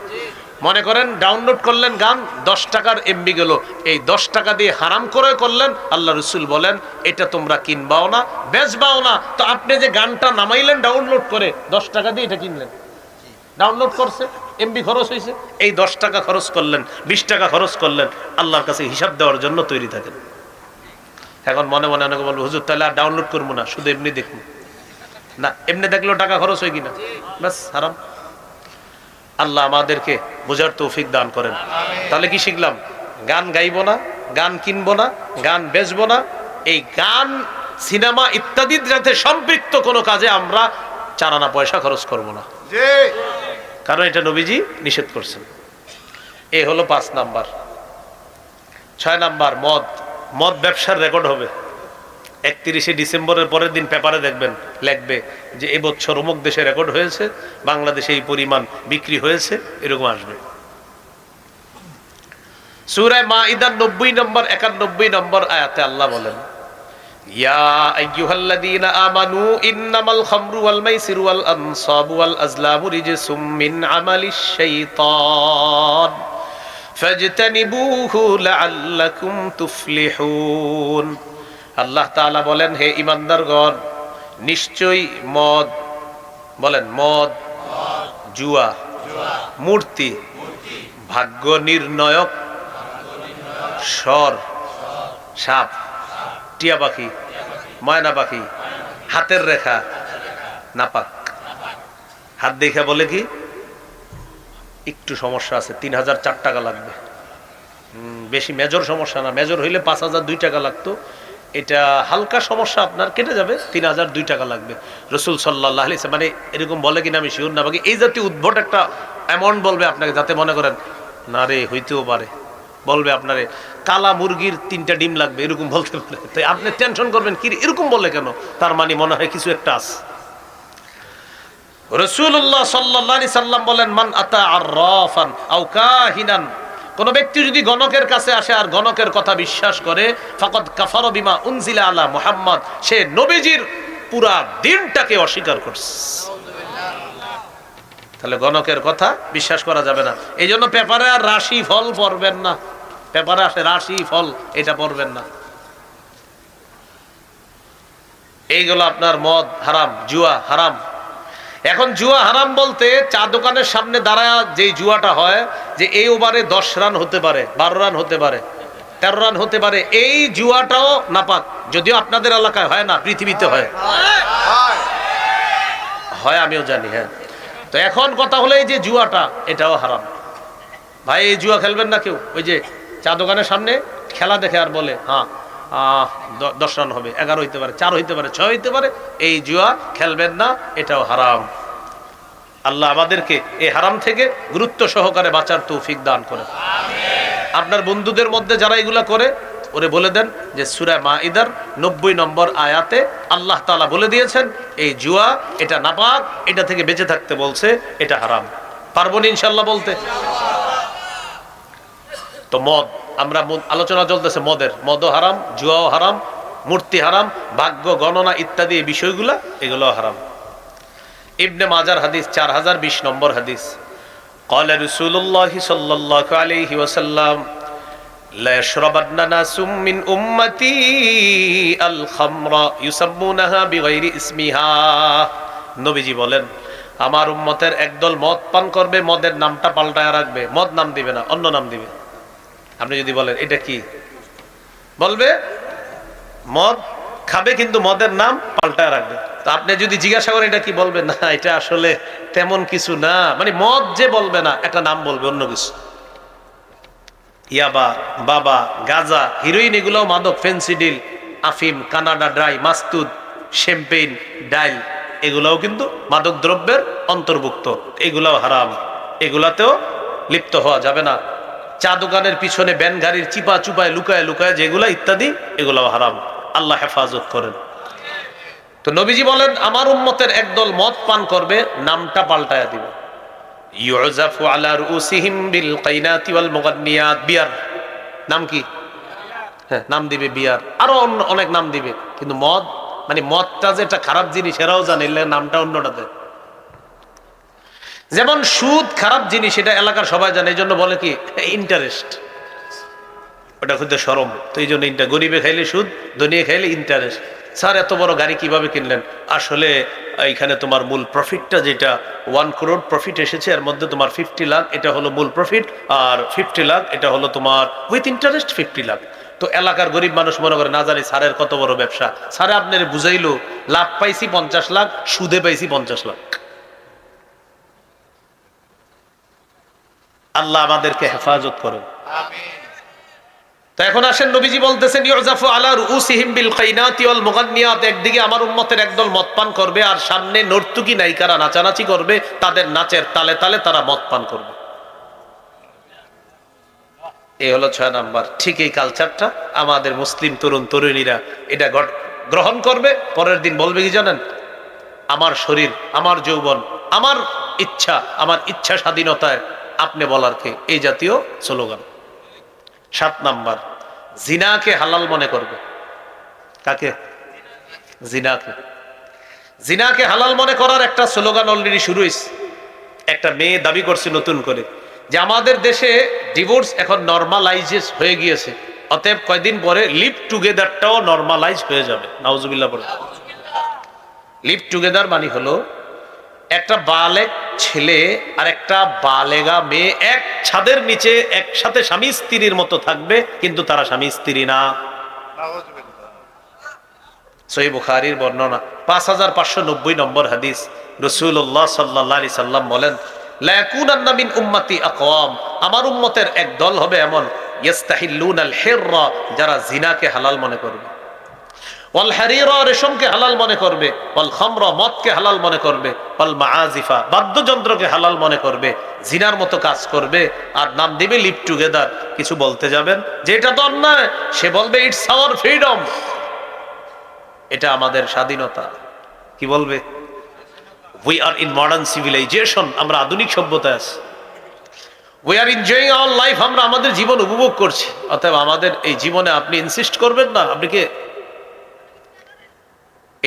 A: মনে করেন ডাউনলোড করলেন গান, 10 টাকার এমবি গেল, এই 10 টাকা দিয়ে হারাম করে করলেন। আল্লাহ রসুল বলেন এটা তোমরা কিনবাও না, বেচবাও না। তো আপনি যে গানটা নামাইলেন ডাউনলোড করে 10 টাকা দিয়ে, এটা কিনলেন, ডাউনলোড করছে, এমবি খরচ হয়েছে, এই 10 টাকা খরচ করলেন, 20 টাকা খরচ করলেন, আল্লাহর কাছে হিসাব দেওয়ার জন্য তৈরি থাকেন। এখন মনে মনে অনেকে বলবো হুজুর তাহলে আর ডাউনলোড করবো না, শুধু এমনি দেখবো না, এমনি দেখলেও টাকা খরচ হয় কিনা, ব্যাস হারাম। আল্লাহ আমাদেরকে বোঝার তৌফিক দান করেন। তাহলে কি শিখলাম? গান গাইবো না, গান কিনবো না, গান বেচবো না। এই গান, সিনেমা ইত্যাদির সাথে সম্পৃক্ত কোনো কাজে আমরা 4 আনা পয়সা খরচ করবো না, কারণ এটা নবীজি নিষেধ করছেন। এ হলো 5 নাম্বার। 6 নাম্বার, মদ। মদ ব্যবসার রেকর্ড হবে। 31শে ডিসেম্বরের পরের দিন পেপারে দেখবেন, লিখবে যে এবছর অমুক দেশে রেকর্ড হয়েছে, বাংলাদেশে এই পরিমাণ বিক্রি হয়েছে, এরকম আসবে। সূরা মাইদার 90 নম্বর 91 নম্বর আয়াতে আল্লাহ বলেন, ইয়া আইয়ুহাল্লাযীনা আমানু ইন্নামাল খামরু ওয়াল মাইসিরু ওয়াল আনসাবু ওয়াল আজলামু রিজসুম মিন আমালিশ শাইতান ফাজতানিবুহু লাআল্লাকুম তুফলিহুন। আল্লাহ তাআলা বলেন, হে ঈমানদারগণ, নিশ্চয়ই মদ, বলেন মদ, জুয়া, মূর্তি, ভাগ্য নির্ণয়ক, সর, সাপ, টিয়া পাখি, ময়না পাখি, হাতের রেখা নাপাক। হাত দেখে বলে কি একটু সমস্যা আছে, 3004 টাকা লাগবে। বেশি মেজর সমস্যা না, মেজর হইলে 5002 টাকা লাগতো, এটা হালকা সমস্যা, আপনার কেটে যাবে, 3002 টাকা লাগবে। রসুল সাল্লাল্লাহু আলাইহি ওয়াসাল্লাম মানে এরকম বলে কিনা আমি শিওর না, বাকি এই জাতীয় উদ্ভট একটা অ্যামাউন্ট বলবে আপনাকে, যাতে মনে করেন না রে হইতেও পারে। বলবে আপনারে কালা মুরগির 3টা ডিম লাগবে, এরকম বলতে পারে। তাই আপনি টেনশন করবেন কি এরকম বলে কেন, তার মানে মনে হয় কিছু একটা আছে। রাসূলুল্লাহ সাল্লাল্লাহু আলাইহি সাল্লাম বলেন, মান আতা আররাফান আও কাহিনান, কোন ব্যক্তি যদি গণকের কাছে আসে আর গণকের কথা বিশ্বাস করে, ফাকাদ কাফারা বিমা উনজিলা আলা মুহাম্মদ, সে নবীজির পুরা দিনটাকে অস্বীকার করছে। তাহলে গণকের কথা বিশ্বাস করা যাবে না। এই জন্য পেপারে আর রাশি ফল পড়বেন না, পেপারে আসে রাশি ফল, এটা পড়বেন না। এইগুলো আপনার মদ হারাম, জুয়া হারাম। এখন জুয়া হারাম বলতে, চা দোকানের সামনে দাঁড়ায় যে জুয়াটা হয়, যে এই ওভারে 10 রান হতে পারে, 12 রান হতে পারে, 13 রান হতে পারে, এই জুয়াটাও নাপাক। যদিও আপনাদের এলাকায় হয় না, পৃথিবীতে হয়, হয় আমিও জানি। হ্যাঁ, তো এখন কথা হলো এই যে জুয়াটা, এটাও হারাম। ভাই এই জুয়া খেলবেন না কেউ। ওই যে চা দোকানের সামনে খেলা দেখে আর বলে হ্যাঁ 10 রান হবে, 11 হইতে পারে, 4 হইতে পারে, 6 হইতে পারে, এই জুয়া খেলবেন না, এটাও হারাম। আল্লাহ আমাদেরকে এই হারাম থেকে গুরুত্ব সহকারে বাঁচার তৌফিক দান করেন। আপনার বন্ধুদের মধ্যে যারা এগুলা করে, ওরে বলে দেন যে সূরা মাইদার 90 নম্বর আয়াতে আল্লাহ তাআলা বলে দিয়েছেন এই জুয়া এটা নাপাক, এটা থেকে বেঁচে থাকতে বলছে, এটা হারাম। পারবো না ইনশাআল্লাহ বলতে? তো মদ, আমরা আলোচনা চলতেছে মদের, মদও হারাম, জুয়াও হারাম, মূর্তি হারাম, ভাগ্য গণনা ইত্যাদি এই বিষয়গুলা, এগুলো হারাম। ইবনে মাজার হাদিস 4020 নম্বর হাদিস, قال رسول الله صلى الله عليه وسلم لا يشربن ناس من امتي الخمر يسمونها بغير اسمها। নবীজি বলেন, আমার উম্মতের একদল মদ পান করবে, মদের নামটা পাল্টায় রাখবে, মদ নাম দিবে না, অন্য নাম দিবে। আপনি যদি বলেন এটা কি, বলবে মদ খাবে কিন্তু মদের নাম পাল্টায় রাখবে। তো আপনি যদি জিজ্ঞাসা করেন এটা কি, বলবে না এটা আসলে তেমন কিছু না, মানে মদ যে বলবে না, একটা নাম বলবে অন্য কিছু। ইয়াবা, বাবা, গাজা, হিরোইন, এগুলোও মাদক, ফেন্সিডিল, আফিম, কানাডা ড্রাই, মাস্তুদ, শ্যাম্পেইন, ডাইল, এগুলাও কিন্তু মাদক দ্রব্যের অন্তর্ভুক্ত, এগুলাও হারাম, এগুলাতেও লিপ্ত হওয়া যাবে না। চা দোকানের পিছনে ব্যান গাড়ির চিপা চুপায় লুকায় লুকায় যেগুলা ইত্যাদি, এগুলাও হারাম। আল্লাহ হেফাজত করেন। তো নবীজি বলেন, আমার উম্মতের একদল মদ পান করবে, নামটা পাল্টায়া দিবে। ইউজাফু আলা রুসিহিম বিল কাইনাতি ওয়াল মুগান্নিয়াত, বিয়ার নাম কি, হ্যাঁ নাম দিবে বিয়ার, আরো অনেক নাম দিবে, কিন্তু মদ মানে মদটা যে একটা খারাপ জিনিস এরাও জানে, নামটা অন্যটা দেয়। যেমন সুদ খারাপ জিনিস, এটা এলাকার সবাই জানে, এই জন্য বলে কি ইন্টারেস্ট, ওটা খুঁজতে সরম, তো এই জন্য গরিবে খাইলে সুদ, ধনিয়ে খাইলে ইন্টারেস্ট। স্যার এত বড় গাড়ি কিভাবে কিনলেন? আসলে এইখানে তোমার মূল প্রফিটটা যেটা 1 crore প্রফিট এসেছে, এর মধ্যে তোমার 50 লাখ এটা হলো মূল প্রফিট, আর 50 লাখ এটা হলো তোমার উইথ ইন্টারেস্ট 50 লাখ। তো এলাকার গরিব মানুষ মনে করে না জানি স্যারের কত বড় ব্যবসা, স্যারে আপনার বুঝাইলো লাভ পাইছি 50 লাখ, সুদে পাইছি 50 লাখ। আল্লাহ আমাদেরকে হেফাজত করেন। তো এখন আসেন, নবীজি বলতেছেন ইউজাফু আলা রুউসিহিম বিল খাইনাতি ওয়াল মুগান্নিয়াত, একদিকে আমার উম্মতের একদল মদ পান করবে, আর সামনে নর্তকী নায়িকারা নাচানাচি করবে, তাদের নাচের তালে তালে তারা মদ পান করবে। এই হলো 6 নাম্বার। ঠিক এই কালচারটা আমাদের মুসলিম তরুণ তরুণীরা এটা গ্রহণ করবে, পরের দিন বলবে কি জানেন, আমার শরীর, আমার যৌবন, আমার ইচ্ছা স্বাধীনতায় আপনি বলার কে, এই জাতীয় স্লোগান। 7 নাম্বার, জিনাকে হালাল মনে করবে। কাকে? জিনাকে হালাল মনে করার একটা স্লোগান অলরেডি শুরু হয়েছে। একটা মেয়ে দাবি করছে নতুন করে যে আমাদের দেশে ডিভোর্স এখন নরমালাইজেস হয়ে গিয়েছে, অতএব কয়দিন পরে লিভ টুগেদারটাও নরমালাইজ হয়ে যাবে। নাউজুবিল্লাহ বলে। লিভ টুগেদার মানে হলো একটা বালেগ ছেলে আর একটা বালেগা মেয়ে এক ছাদের নিচে একসাথে স্বামী স্ত্রীর মতো থাকবে, কিন্তু তারা স্বামী স্ত্রী না। সহিহ বুখারীর বর্ণনা 5590 নম্বর হাদিস। রাসূলুল্লাহ সাল্লাল্লাহু আলাইহি সাল্লাম বলেন, লা ইয়াকুনান্না মিন উম্মতি আকওয়াম, আমার উম্মতের এক দল হবে এমন, ইস্তাহিল্লুনাল হিররা, যারা জিনাকে হালাল মনে করবে, ওয়াল হারিরা, রেশমকে হালাল মনে করবে, ওয়াল খামরা, মদকে হালাল মনে করবে, ওয়াল মাআজিফা, বাদ্যযন্ত্রকে হালাল মনে করবে, জিনার মতো কাজ করবে, আর নাম দিবে লিভ টুগেদার। কিছু বলতে যাবেন যে এটা তো অন্যায়, সে বলবে ইটস আওয়ার ফ্রিডম, এটা আমাদের স্বাধীনতা। কি বলবে? We are in modern civilization, আমরা আধুনিক সভ্যতায় আছি। We are enjoying our life, আমরা আমাদের জীবন উপভোগ করছি, অতএব আমাদের এই জীবনে আপনি ইনসিস্ট করবেন না। আপনি কে?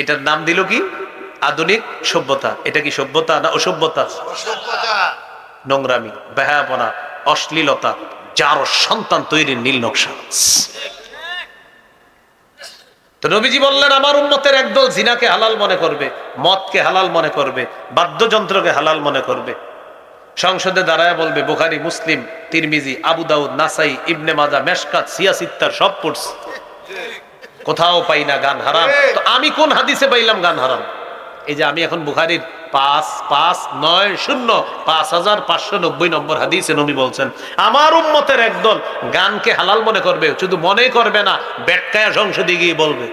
A: এটার নাম দিল কি? আধুনিক সভ্যতা। এটা কি সভ্যতা না অসভ্যতা? নোংরামি, বেহায়াপনা, অশ্লীলতা, যার সন্তান তৈরির নীল নকশা। তো নবীজি বললেন আমার উম্মতের একদল জিনাকে হালাল মনে করবে, মদকে হালাল মনে করবে, বাদ্যযন্ত্রকে হালাল মনে করবে। সংসদে দাঁড়ায় বলবে বুখারী, মুসলিম, তিরমিজি, আবু দাউদ, নাসাই, ইবনে মাজাহ, মেশকাত, সিয়াসিত্তার সব পড়ছি, কোথাও পাই না গান হারাম। তো আমি কোন হাদিসে পাইলাম গান হারাম? এই যে আমি এখন বুখারীর 5590 নম্বর হাদিসে নবী বলছেন আমার উম্মতের একদল গানকে হালাল মনে করবে, শুধু মনে করবে না, বেটকায়া সংসদে গিয়ে বলবে।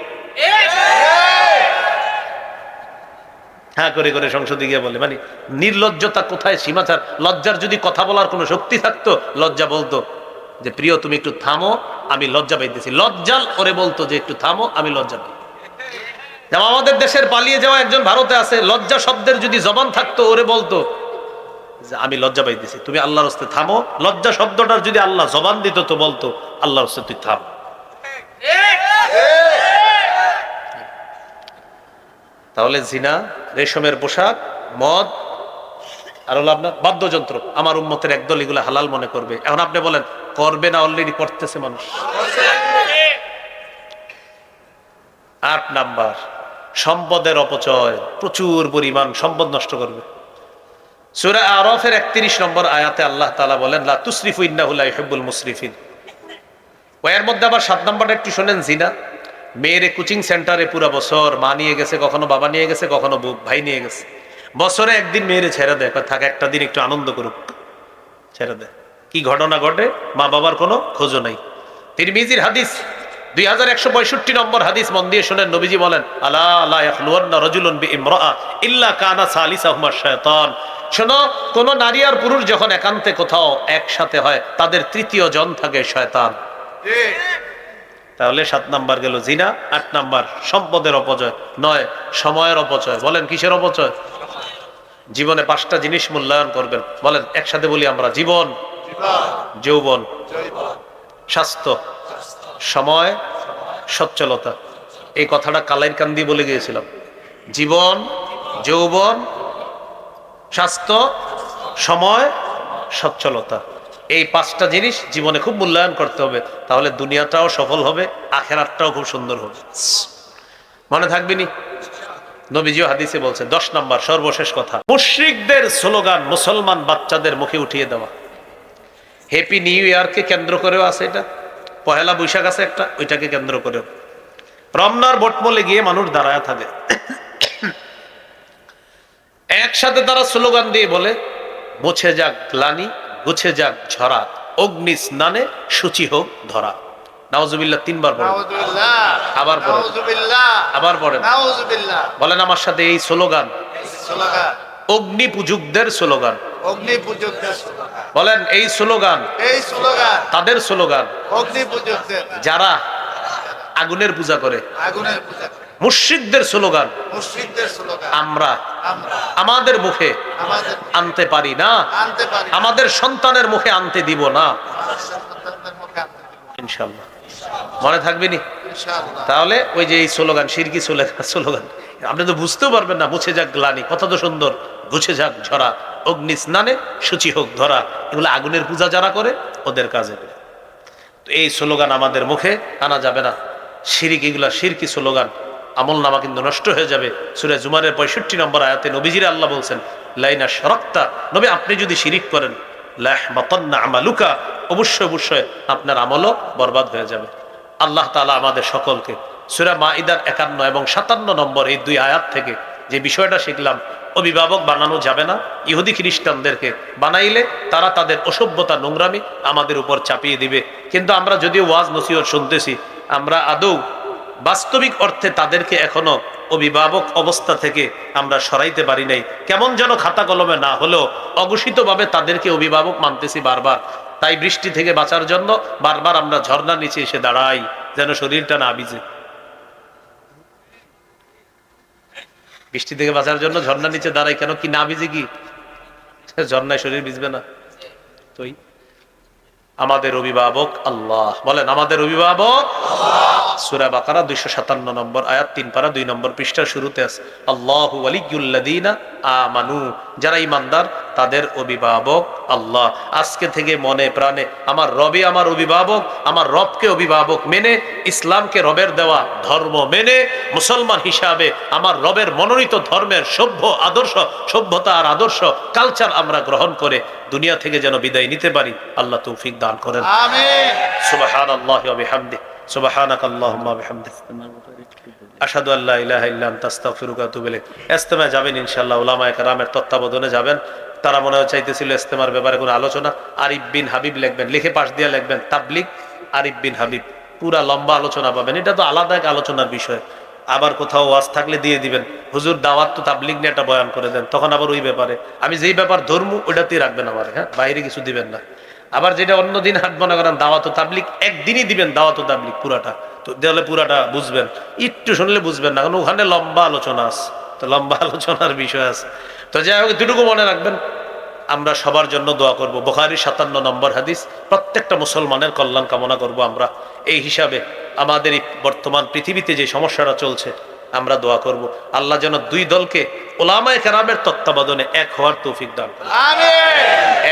A: হ্যাঁ করে করে সংসদে গিয়ে বলে, মানে নির্লজ্জতা কোথায় সীমাচার। লজ্জার যদি কথা বলার কোনো শক্তি থাকতো, লজ্জা বলতো যে প্রিয় তুমি একটু থামো, আমি লজ্জা পাইতেছি। লজ্জাল ওরে বলতো যে একটু থামো, আমি লজ্জা পাই। যেমন আমাদের দেশের পালিয়ে যাওয়া একজন ভারতে আছে, লজ্জা শব্দের যদি জবান থাকতো, ওরে বলতো যে আমি লজ্জা পাইতেছি, তুমি আল্লাহর হস্তে থামো। লজ্জা শব্দটার যদি আল্লাহ জবান দিত তো বলতো আল্লাহর হস্তে তুই থাম। তাহলে জিনা, রেশমের পোশাক, মদ, আর হলো আপনার বাদ্যযন্ত্র, আমার উম্মতের একদল এগুলো হালাল মনে করবে। এখন আপনি বলেন করবে না? অলরেডি করতেছে মানুষ। 8 নাম্বার, সম্পদের অপচয়, প্রচুর পরিমাণ সম্পদ নষ্ট করবে। সূরা আরাফের 31 নম্বর আয়াতে আল্লাহ তাআলা বলেন লা তুসরিফু ইন্নাহু লা ইউহিব্বুল মুসরিফিন। এর মধ্যে আবার 7 নম্বরটা একটু শুনেন, জিনা। মেয়েরে কোচিং সেন্টারে পুরো বছর মা নিয়ে গেছে, কখনো বাবা নিয়ে গেছে, কখনো ভাই নিয়ে গেছে। বছরে একদিন মেয়েরে ছেড়ে দেয়, থাক একটা দিন একটু আনন্দ করুক, ছেড়ে দেয়। কি ঘটনা ঘটে? মা বাবার কোনো খোঁজও নাই। তিরমিজির হাদিস 2162 নম্বর হাদিস, মন দিয়ে শুনেন। নবীজি বলেন আলা লা ইয়াখলুওয়ান্না রাজুলুন বিইমরাআ ইল্লা কানা সালিসাহুমা শায়তান। শোনো, কোন নারী আর পুরুষ যখন একান্তে কোথাও একসাথে হয়, তাদের তৃতীয় জন থাকে শয়তান। তাহলে 7 নাম্বার গেল জিনা, 8 নাম্বার সম্পদের অপচয়, 9 সময়ের অপচয়। বলেন কিসের অপচয়? জীবনে 5টা জিনিস মূল্যায়ন করবেন, বলেন একসাথে বলি আমরা। জীবন, যৌবন, স্বাস্থ্য, সময়, সচ্ছলতা। এই কথাটা কালাইর কান্দি বলে গিয়েছিলাম। জীবন, যৌবন, স্বাস্থ্য, সময়, সচ্ছলতা। এই পাঁচটা জিনিস জীবনে খুব মূল্যায়ন করতে হবে, তাহলে দুনিয়াটাও সফল হবে, আখেরাতটাও খুব সুন্দর হবে। মনে থাকবে নি? নবীজিও হাদিসে বলছে। 10 নাম্বার সর্বশেষ কথা, মুশরিকদের স্লোগান মুসলমান বাচ্চাদের মুখে উঠিয়ে দেওয়া। হ্যাপি নিউ ইয়ারকে কেন্দ্র করেও আছে এটা, পহেলা বৈশাখ আছে একটা, ওইটাকে কেন্দ্র করেও। রমনার বটমলে গিয়ে মানুষ দাঁড়ায় থাকে, একসাথে তারা স্লোগান দিয়ে বলে, মুছে যাক গ্লানি, গুছে যাক ঝরা, অগ্নি স্নানে শুচি হোক ধরা। নাউজুবিল্লাহ 3 বার বলেন। আবার পড়েন, আবার পড়েন, বলেন আমার সাথে এই স্লোগান, অগ্নি পূজকদের স্লোগান। বলেন এই স্লোগান তাদের স্লোগান, যারা আগুনের পূজা করে, মুশরিকদের স্লোগান আমরা আমাদের মুখে আনতে পারি না, আমাদের সন্তানের মুখে আনতে দিব না, ইনশাআল্লাহ। মনে থাকবে নি? তাহলে ওই যে এই স্লোগান, শিরকি স্লোগান, আপনি তো বুঝতেও পারবেন না। মুছে যাক গ্লানি, কথা তো সুন্দর, গুছে যাক ঝরা, অগ্নি স্নানে শুচি হোক ধরা, এগুলো আগুনের পূজা যারা করে ওদের কাজে। তো এই স্লোগান আমাদের মুখে আনা যাবে না। শিরিক, এগুলা শিরকি স্লোগান, আমল নামা কিন্তু নষ্ট হয়ে যাবে। সূরা জুমারের 65 নম্বর আয়াতে নবীজির আল্লাহ বলছেন, লাইনা শারাকতা, নবী আপনি যদি শিরিক করেন, লাহবাতান্না আমালুকা, অবশ্যই অবশ্যই আপনার আমলও বরবাদ হয়ে যাবে। আল্লাহ তাআলা আমাদের সকলকে সূরা মাইদার 51 এবং 57 নম্বর এই 2 আয়াত থেকে যে বিষয়টা শিখলাম, অভিভাবক বানানো যাবে না। ইহুদি খ্রিস্টানদেরকে বানাইলে তারা তাদের অসভ্যতা, নোংরামি আমাদের উপর চাপিয়ে দিবে। কিন্তু আমরা যদিও ওয়াজ নসিহত শুনতেছি, আমরা আদৌ বাস্তবিক অর্থে তাদেরকে এখনো অভিভাবক অবস্থা থেকে আমরা সরাইতে পারি নাই। কেমন যেন খাতা কলমে না হলেও অঘোষিতভাবে তাদেরকে অভিভাবক মানতেছি বারবার। তাই বৃষ্টি থেকে বাঁচার জন্য বারবার আমরা ঝর্ণার নিচে এসে দাঁড়াই, যেন শরীরটা না ভিজে। বৃষ্টি থেকে বাঁচার জন্য ঝর্ণার নিচে দাঁড়াই কেন? কি না ভিজে? কি ঝর্ণায় শরীর ভিজবে না? তো আমাদের অভিভাবক আল্লাহ। বলেন আমাদের অভিভাবক সূরা বাকারা 257 নম্বর আয়াত, 3 পারা 2 নম্বর পৃষ্ঠার শুরুতে আছে, আল্লাহু ওয়ালিয়ুল্লাযীনা আমানু, যারা ঈমানদার তাদের অভিভাবক আল্লাহ। আজকে থেকে মনে প্রাণে আমার রবই আমার অভিভাবক, আমার রবকে অভিভাবক মেনে, ইসলামকে রবের দেওয়া ধর্ম মেনে, মুসলমান হিসাবে আমার রবের মনোনীত ধর্মের সভ্য আদর্শ, সভ্যতা আর আদর্শ কালচার আমরা গ্রহণ করে দুনিয়া থেকে যেন বিদায় নিতে পারি। আল্লাহ তৌফিক দান করেন, আমিন। সুবহানাল্লাহি ওয়া বিহামদিহি, সুবহানাকাল্লাহুম্মা ওয়া বিহামদিক, আশহাদু আল্লা ইলাহা ইল্লা আনতা আস্তাগফিরুকা ওয়া আতুবু ইলাইক। ইজতেমায় যাবেন ইনশাআল্লাহ, উলামায়ে কেরামের তত্ত্বাবধানে যাবেন। তারা মনে হয় চাইতেছিল ইজতেমার ব্যাপারে কোনো আলোচনা। আরিফ বিন হাবিব লিখবেন, লিখে পাশ দিয়ে লিখবেন তাবলীগ আরিফ বিন হাবিব, পুরা লম্বা আলোচনা পাবেন। এটা তো আলাদা এক আলোচনার বিষয়। আবার কোথাও ওয়াজ থাকলে দিয়ে দিবেন, হুজুর দাওয়াত তো তাবলীগ নিয়ে একটা বয়ান করে দেন, তখন আবার ওই ব্যাপারে আমি যেই ব্যাপার ধর্ম ওইটাতেই রাখবেন আমার, হ্যাঁ, বাইরে কিছু দিবেন না। আবার যেটা অন্যদিন হাত মনে করেন দাওয়াত তাবলীগ, একদিনই দিবেন দাওয়াত তাবলীগ পুরাটা, তো তাহলে পুরাটা বুঝবেন, একটু শুনলে বুঝবেন না, কারণ ওখানে লম্বা আলোচনা আছে, তো লম্বা আলোচনার বিষয় আছে। তো যাই হোক, এটুকু মনে রাখবেন, আমরা সবার জন্য দোয়া করব। বুখারী 57 নম্বর হাদিস, প্রত্যেকটা মুসলমানের কল্যাণ কামনা করব আমরা। এই হিসাবে আমাদের এই বর্তমান পৃথিবীতে যে সমস্যাটা চলছে, আমরা দোয়া করব আল্লাহ যেন দুই দলকে উলামায়ে কেরামের তত্ত্বাবধানে এক হওয়ার তৌফিক দান করেন, আমিন।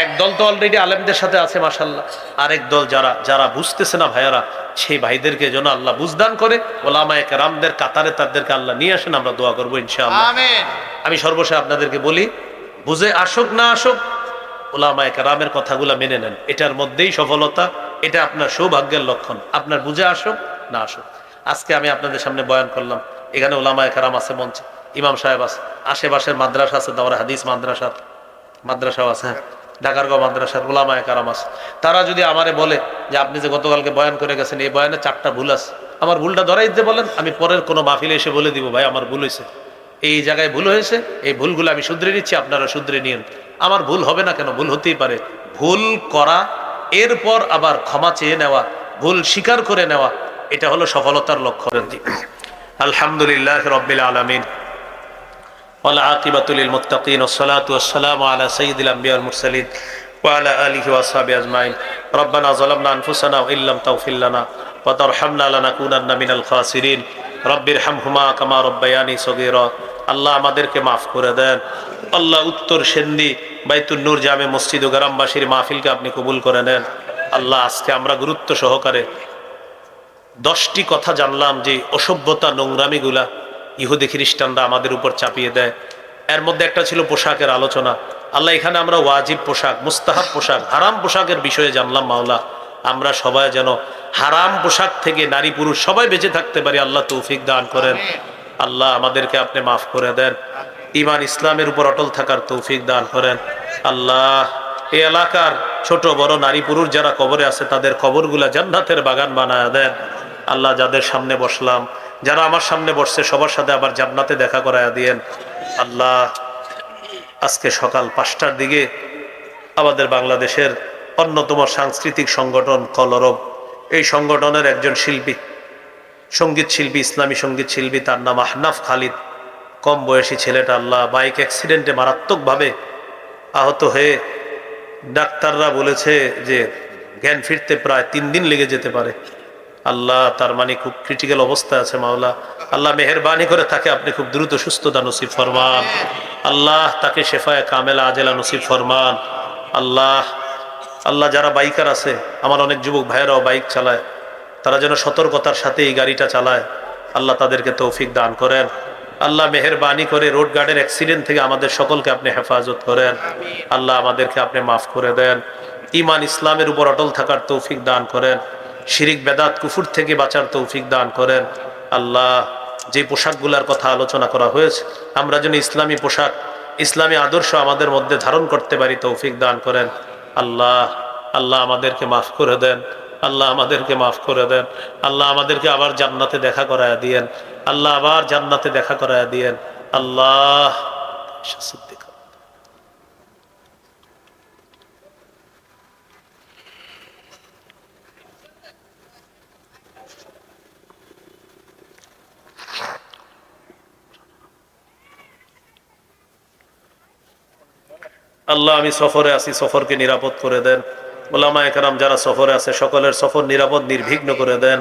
A: এক দল তো অলরেডি আলেমদের সাথে আছে মাশাআল্লাহ, আরেক দল যারা বুঝতেছে না ভাইয়ারা, সেই ভাইদেরকে যেন আল্লাহ বুঝদান করে উলামায়ে কেরামদের কাতারে তাদেরকে আল্লাহ নিয়ে আসেন। আমরা দোয়া করব ইনশাআল্লাহ, আমিন। আমি সর্বশেষ আপনাদেরকে বলি, বুঝে আসুক না আসুক, উলামায়ে কেরামের কথাগুলো মেনে নেন, এটার মধ্যেই সফলতা, এটা আপনার সৌভাগ্যের লক্ষণ। আপনার বুঝে আসুক না আসুক। আজকে আমি আপনাদের সামনে বয়ান করলাম, এখানে উলামায়ে কেরাম আছে মঞ্চে, ইমাম সাহেব আছে, আশেপাশের মাদ্রাসা আছে, দাওরা হাদিস মাদ্রাসাও আছে, ঢাকারগাঁও মাদ্রাসার উলামায়ে কেরাম আছে। তারা যদি আমারে বলে যে আপনি যে গতকালকে বয়ান করে গেছেন, এই বয়ানে 4টা ভুল আছে, আমার ভুলটা ধরাই দিতে বলেন, আমি পরের কোনো মাহফিলে এসে বলে দিব, ভাই আমার ভুল হয়েছে, এই জায়গায় ভুল হয়েছে, এই ভুলগুলো আমি শুধরে নিচ্ছি, আপনারা শুধরে নিন। আমার ভুল হবে না কেন? ভুল হতেই পারে। ভুল করা, এরপর আবার ক্ষমা চেয়ে নেওয়া, ভুল স্বীকার করে নেওয়া, এটা হলো সফলতার লক্ষণের দিক। আলহামদুলিল্লাহ রাব্বিল আলামিন, ওয়াল আকিবাতু লিল মুত্তাকিন, ওয়াসসালাতু ওয়াসসালামু আলা সাইয়্যিদিল আমবিয়া ওয়াল মুরসালিন ওয়া আলা আলিহি ওয়া আসহাবিহি আজমাইন। রব্বানা যালামনা আনফুসানা ওয়া ইল্লাম তাগফির লানা ওয়া তারহামনা লানাকুনান্না মিনাল খাসিরিন। রব্বিরহামহুমা কামা রাব্বায়ানি সগীরা। আল্লাহ আমাদেরকে মাফ করে দেন। আল্লাহ উত্তর সেন্দি বাইতুন নূর জামে মসজিদ ও গ্রামবাসীর মাহফিলকে আপনি কবুল করে নেন। আল্লাহ, আজকে আমরা গুরুত্ব সহকারে 10টি কথা জানলাম যে অসভ্যতা নোংরামিগুলা ইহুদি খ্রিস্টানরা আমাদের উপর চাপিয়ে দেয়। এর মধ্যে একটা ছিল পোশাকের আলোচনা। আল্লাহ, এখানে আমরা ওয়াজিব পোশাক, মুস্তাহাব পোশাক, হারাম পোশাকের বিষয়ে জানলাম। মাওলা, আমরা সবাই যেন হারাম পোশাক থেকে নারী পুরুষ সবাই বেঁচে থাকতে পারি। আল্লাহ তৌফিক দান করেন। আল্লাহ, আমাদেরকে আপনি মাফ করে দেন। ঈমান ইসলামের উপর অটল থাকার তৌফিক দান করেন। আল্লাহ, এই এলাকার ছোট বড় নারী পুরুষ যারা কবরে আছে তাদের কবরগুলা জান্নাতের বাগান বানায় দেন। আল্লাহ, যাদের সামনে বসলাম, যারা আমার সামনে বসছে, সবার সাথে আবার জান্নাতে দেখা করায়া দিয়েন। আল্লাহ, আজকে সকাল 5টার দিকে আমাদের বাংলাদেশের অন্যতম সাংস্কৃতিক সংগঠন কলরব, এই সংগঠনের একজন শিল্পী, সঙ্গীত শিল্পী, ইসলামী সঙ্গীত শিল্পী, তার নাম আহনাফ খালিদ, কম বয়সী ছেলেটা আল্লাহ বাইক অ্যাক্সিডেন্টে মারাত্মকভাবে আহত হয়ে ডাক্তাররা বলেছে যে জ্ঞান ফিরতে প্রায় 3 দিন লেগে যেতে পারে। আল্লাহ, তার মানে খুব ক্রিটিক্যাল অবস্থা আছে। মাওলা, আল্লাহ মেহেরবানি করে তাকে আপনি খুব দ্রুত সুস্থতা নসিব ফরমান। আল্লাহ, তাকে শেফায়ে কামেলা আজেলা নসিব ফরমান। আল্লাহ, আল্লাহ, যারা বাইকার আছে, আমার অনেক যুবক ভাইয়েরাও বাইক চালায়, তারা যেন সতর্কতার সাথে এই গাড়িটা চালায়। আল্লাহ, তাদেরকে তৌফিক দান করেন। আল্লাহ, মেহেরবানি করে রোড গার্ডের অ্যাক্সিডেন্ট থেকে আমাদের সকলকে আপনি হেফাজত করেন। আল্লাহ, আমাদেরকে আপনি মাফ করে দেন। ঈমান ইসলামের উপর অটল থাকার তৌফিক দান করেন। শিরিক বেদাত কুফুর থেকে বাঁচার তৌফিক দান করেন। আল্লাহ, যে পোশাকগুলার কথা আলোচনা করা হয়েছে, আমরা যেন ইসলামী পোশাক, ইসলামী আদর্শ আমাদের মধ্যে ধারণ করতে পারি, তৌফিক দান করেন। আল্লাহ, আল্লাহ, আমাদেরকে মাফ করে দেন। আল্লাহ, আমাদেরকে মাফ করে দেন। আল্লাহ, আমাদেরকে আবার জান্নাতে দেখা করায়া দিয়েন। আল্লাহ, আবার জান্নাতে দেখা করায়া দিয়েন। আল্লাহ, আল্লাহ, আমি সফরে আছি, সফরকে নিরাপদ করে দেন। উলামায়ে কেরাম যারা সফরে আছে, সকলের সফর নিরাপদ নির্বিঘ্ন করে দেন।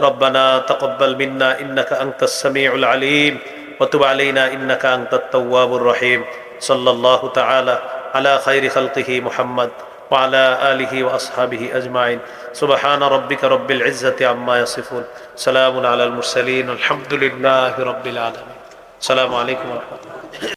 A: রব্বানা তাকাব্বাল মিন্না ইন্নাকা আনতাস সামিউল আলিম ওয়া তুব আলাইনা ইন্নাকা আনতাত তাওয়াবুর রহিম। সাল্লাল্লাহু তাআলা আলা খায়রি খালকিহি মুহাম্মদ ওয়া আলা আলিহি ওয়া আসহাবিহি আজমাইন। সুবহানা রাব্বিকা রাব্বিল ইজ্জাতি আম্মা ইয়াসিফুন, সালামুন আলাল মুরসালিন, আলহামদুলিল্লাহি রাব্বিল আলামিন। আসসালামু আলাইকুম ওয়া রাহমাতুল্লাহ।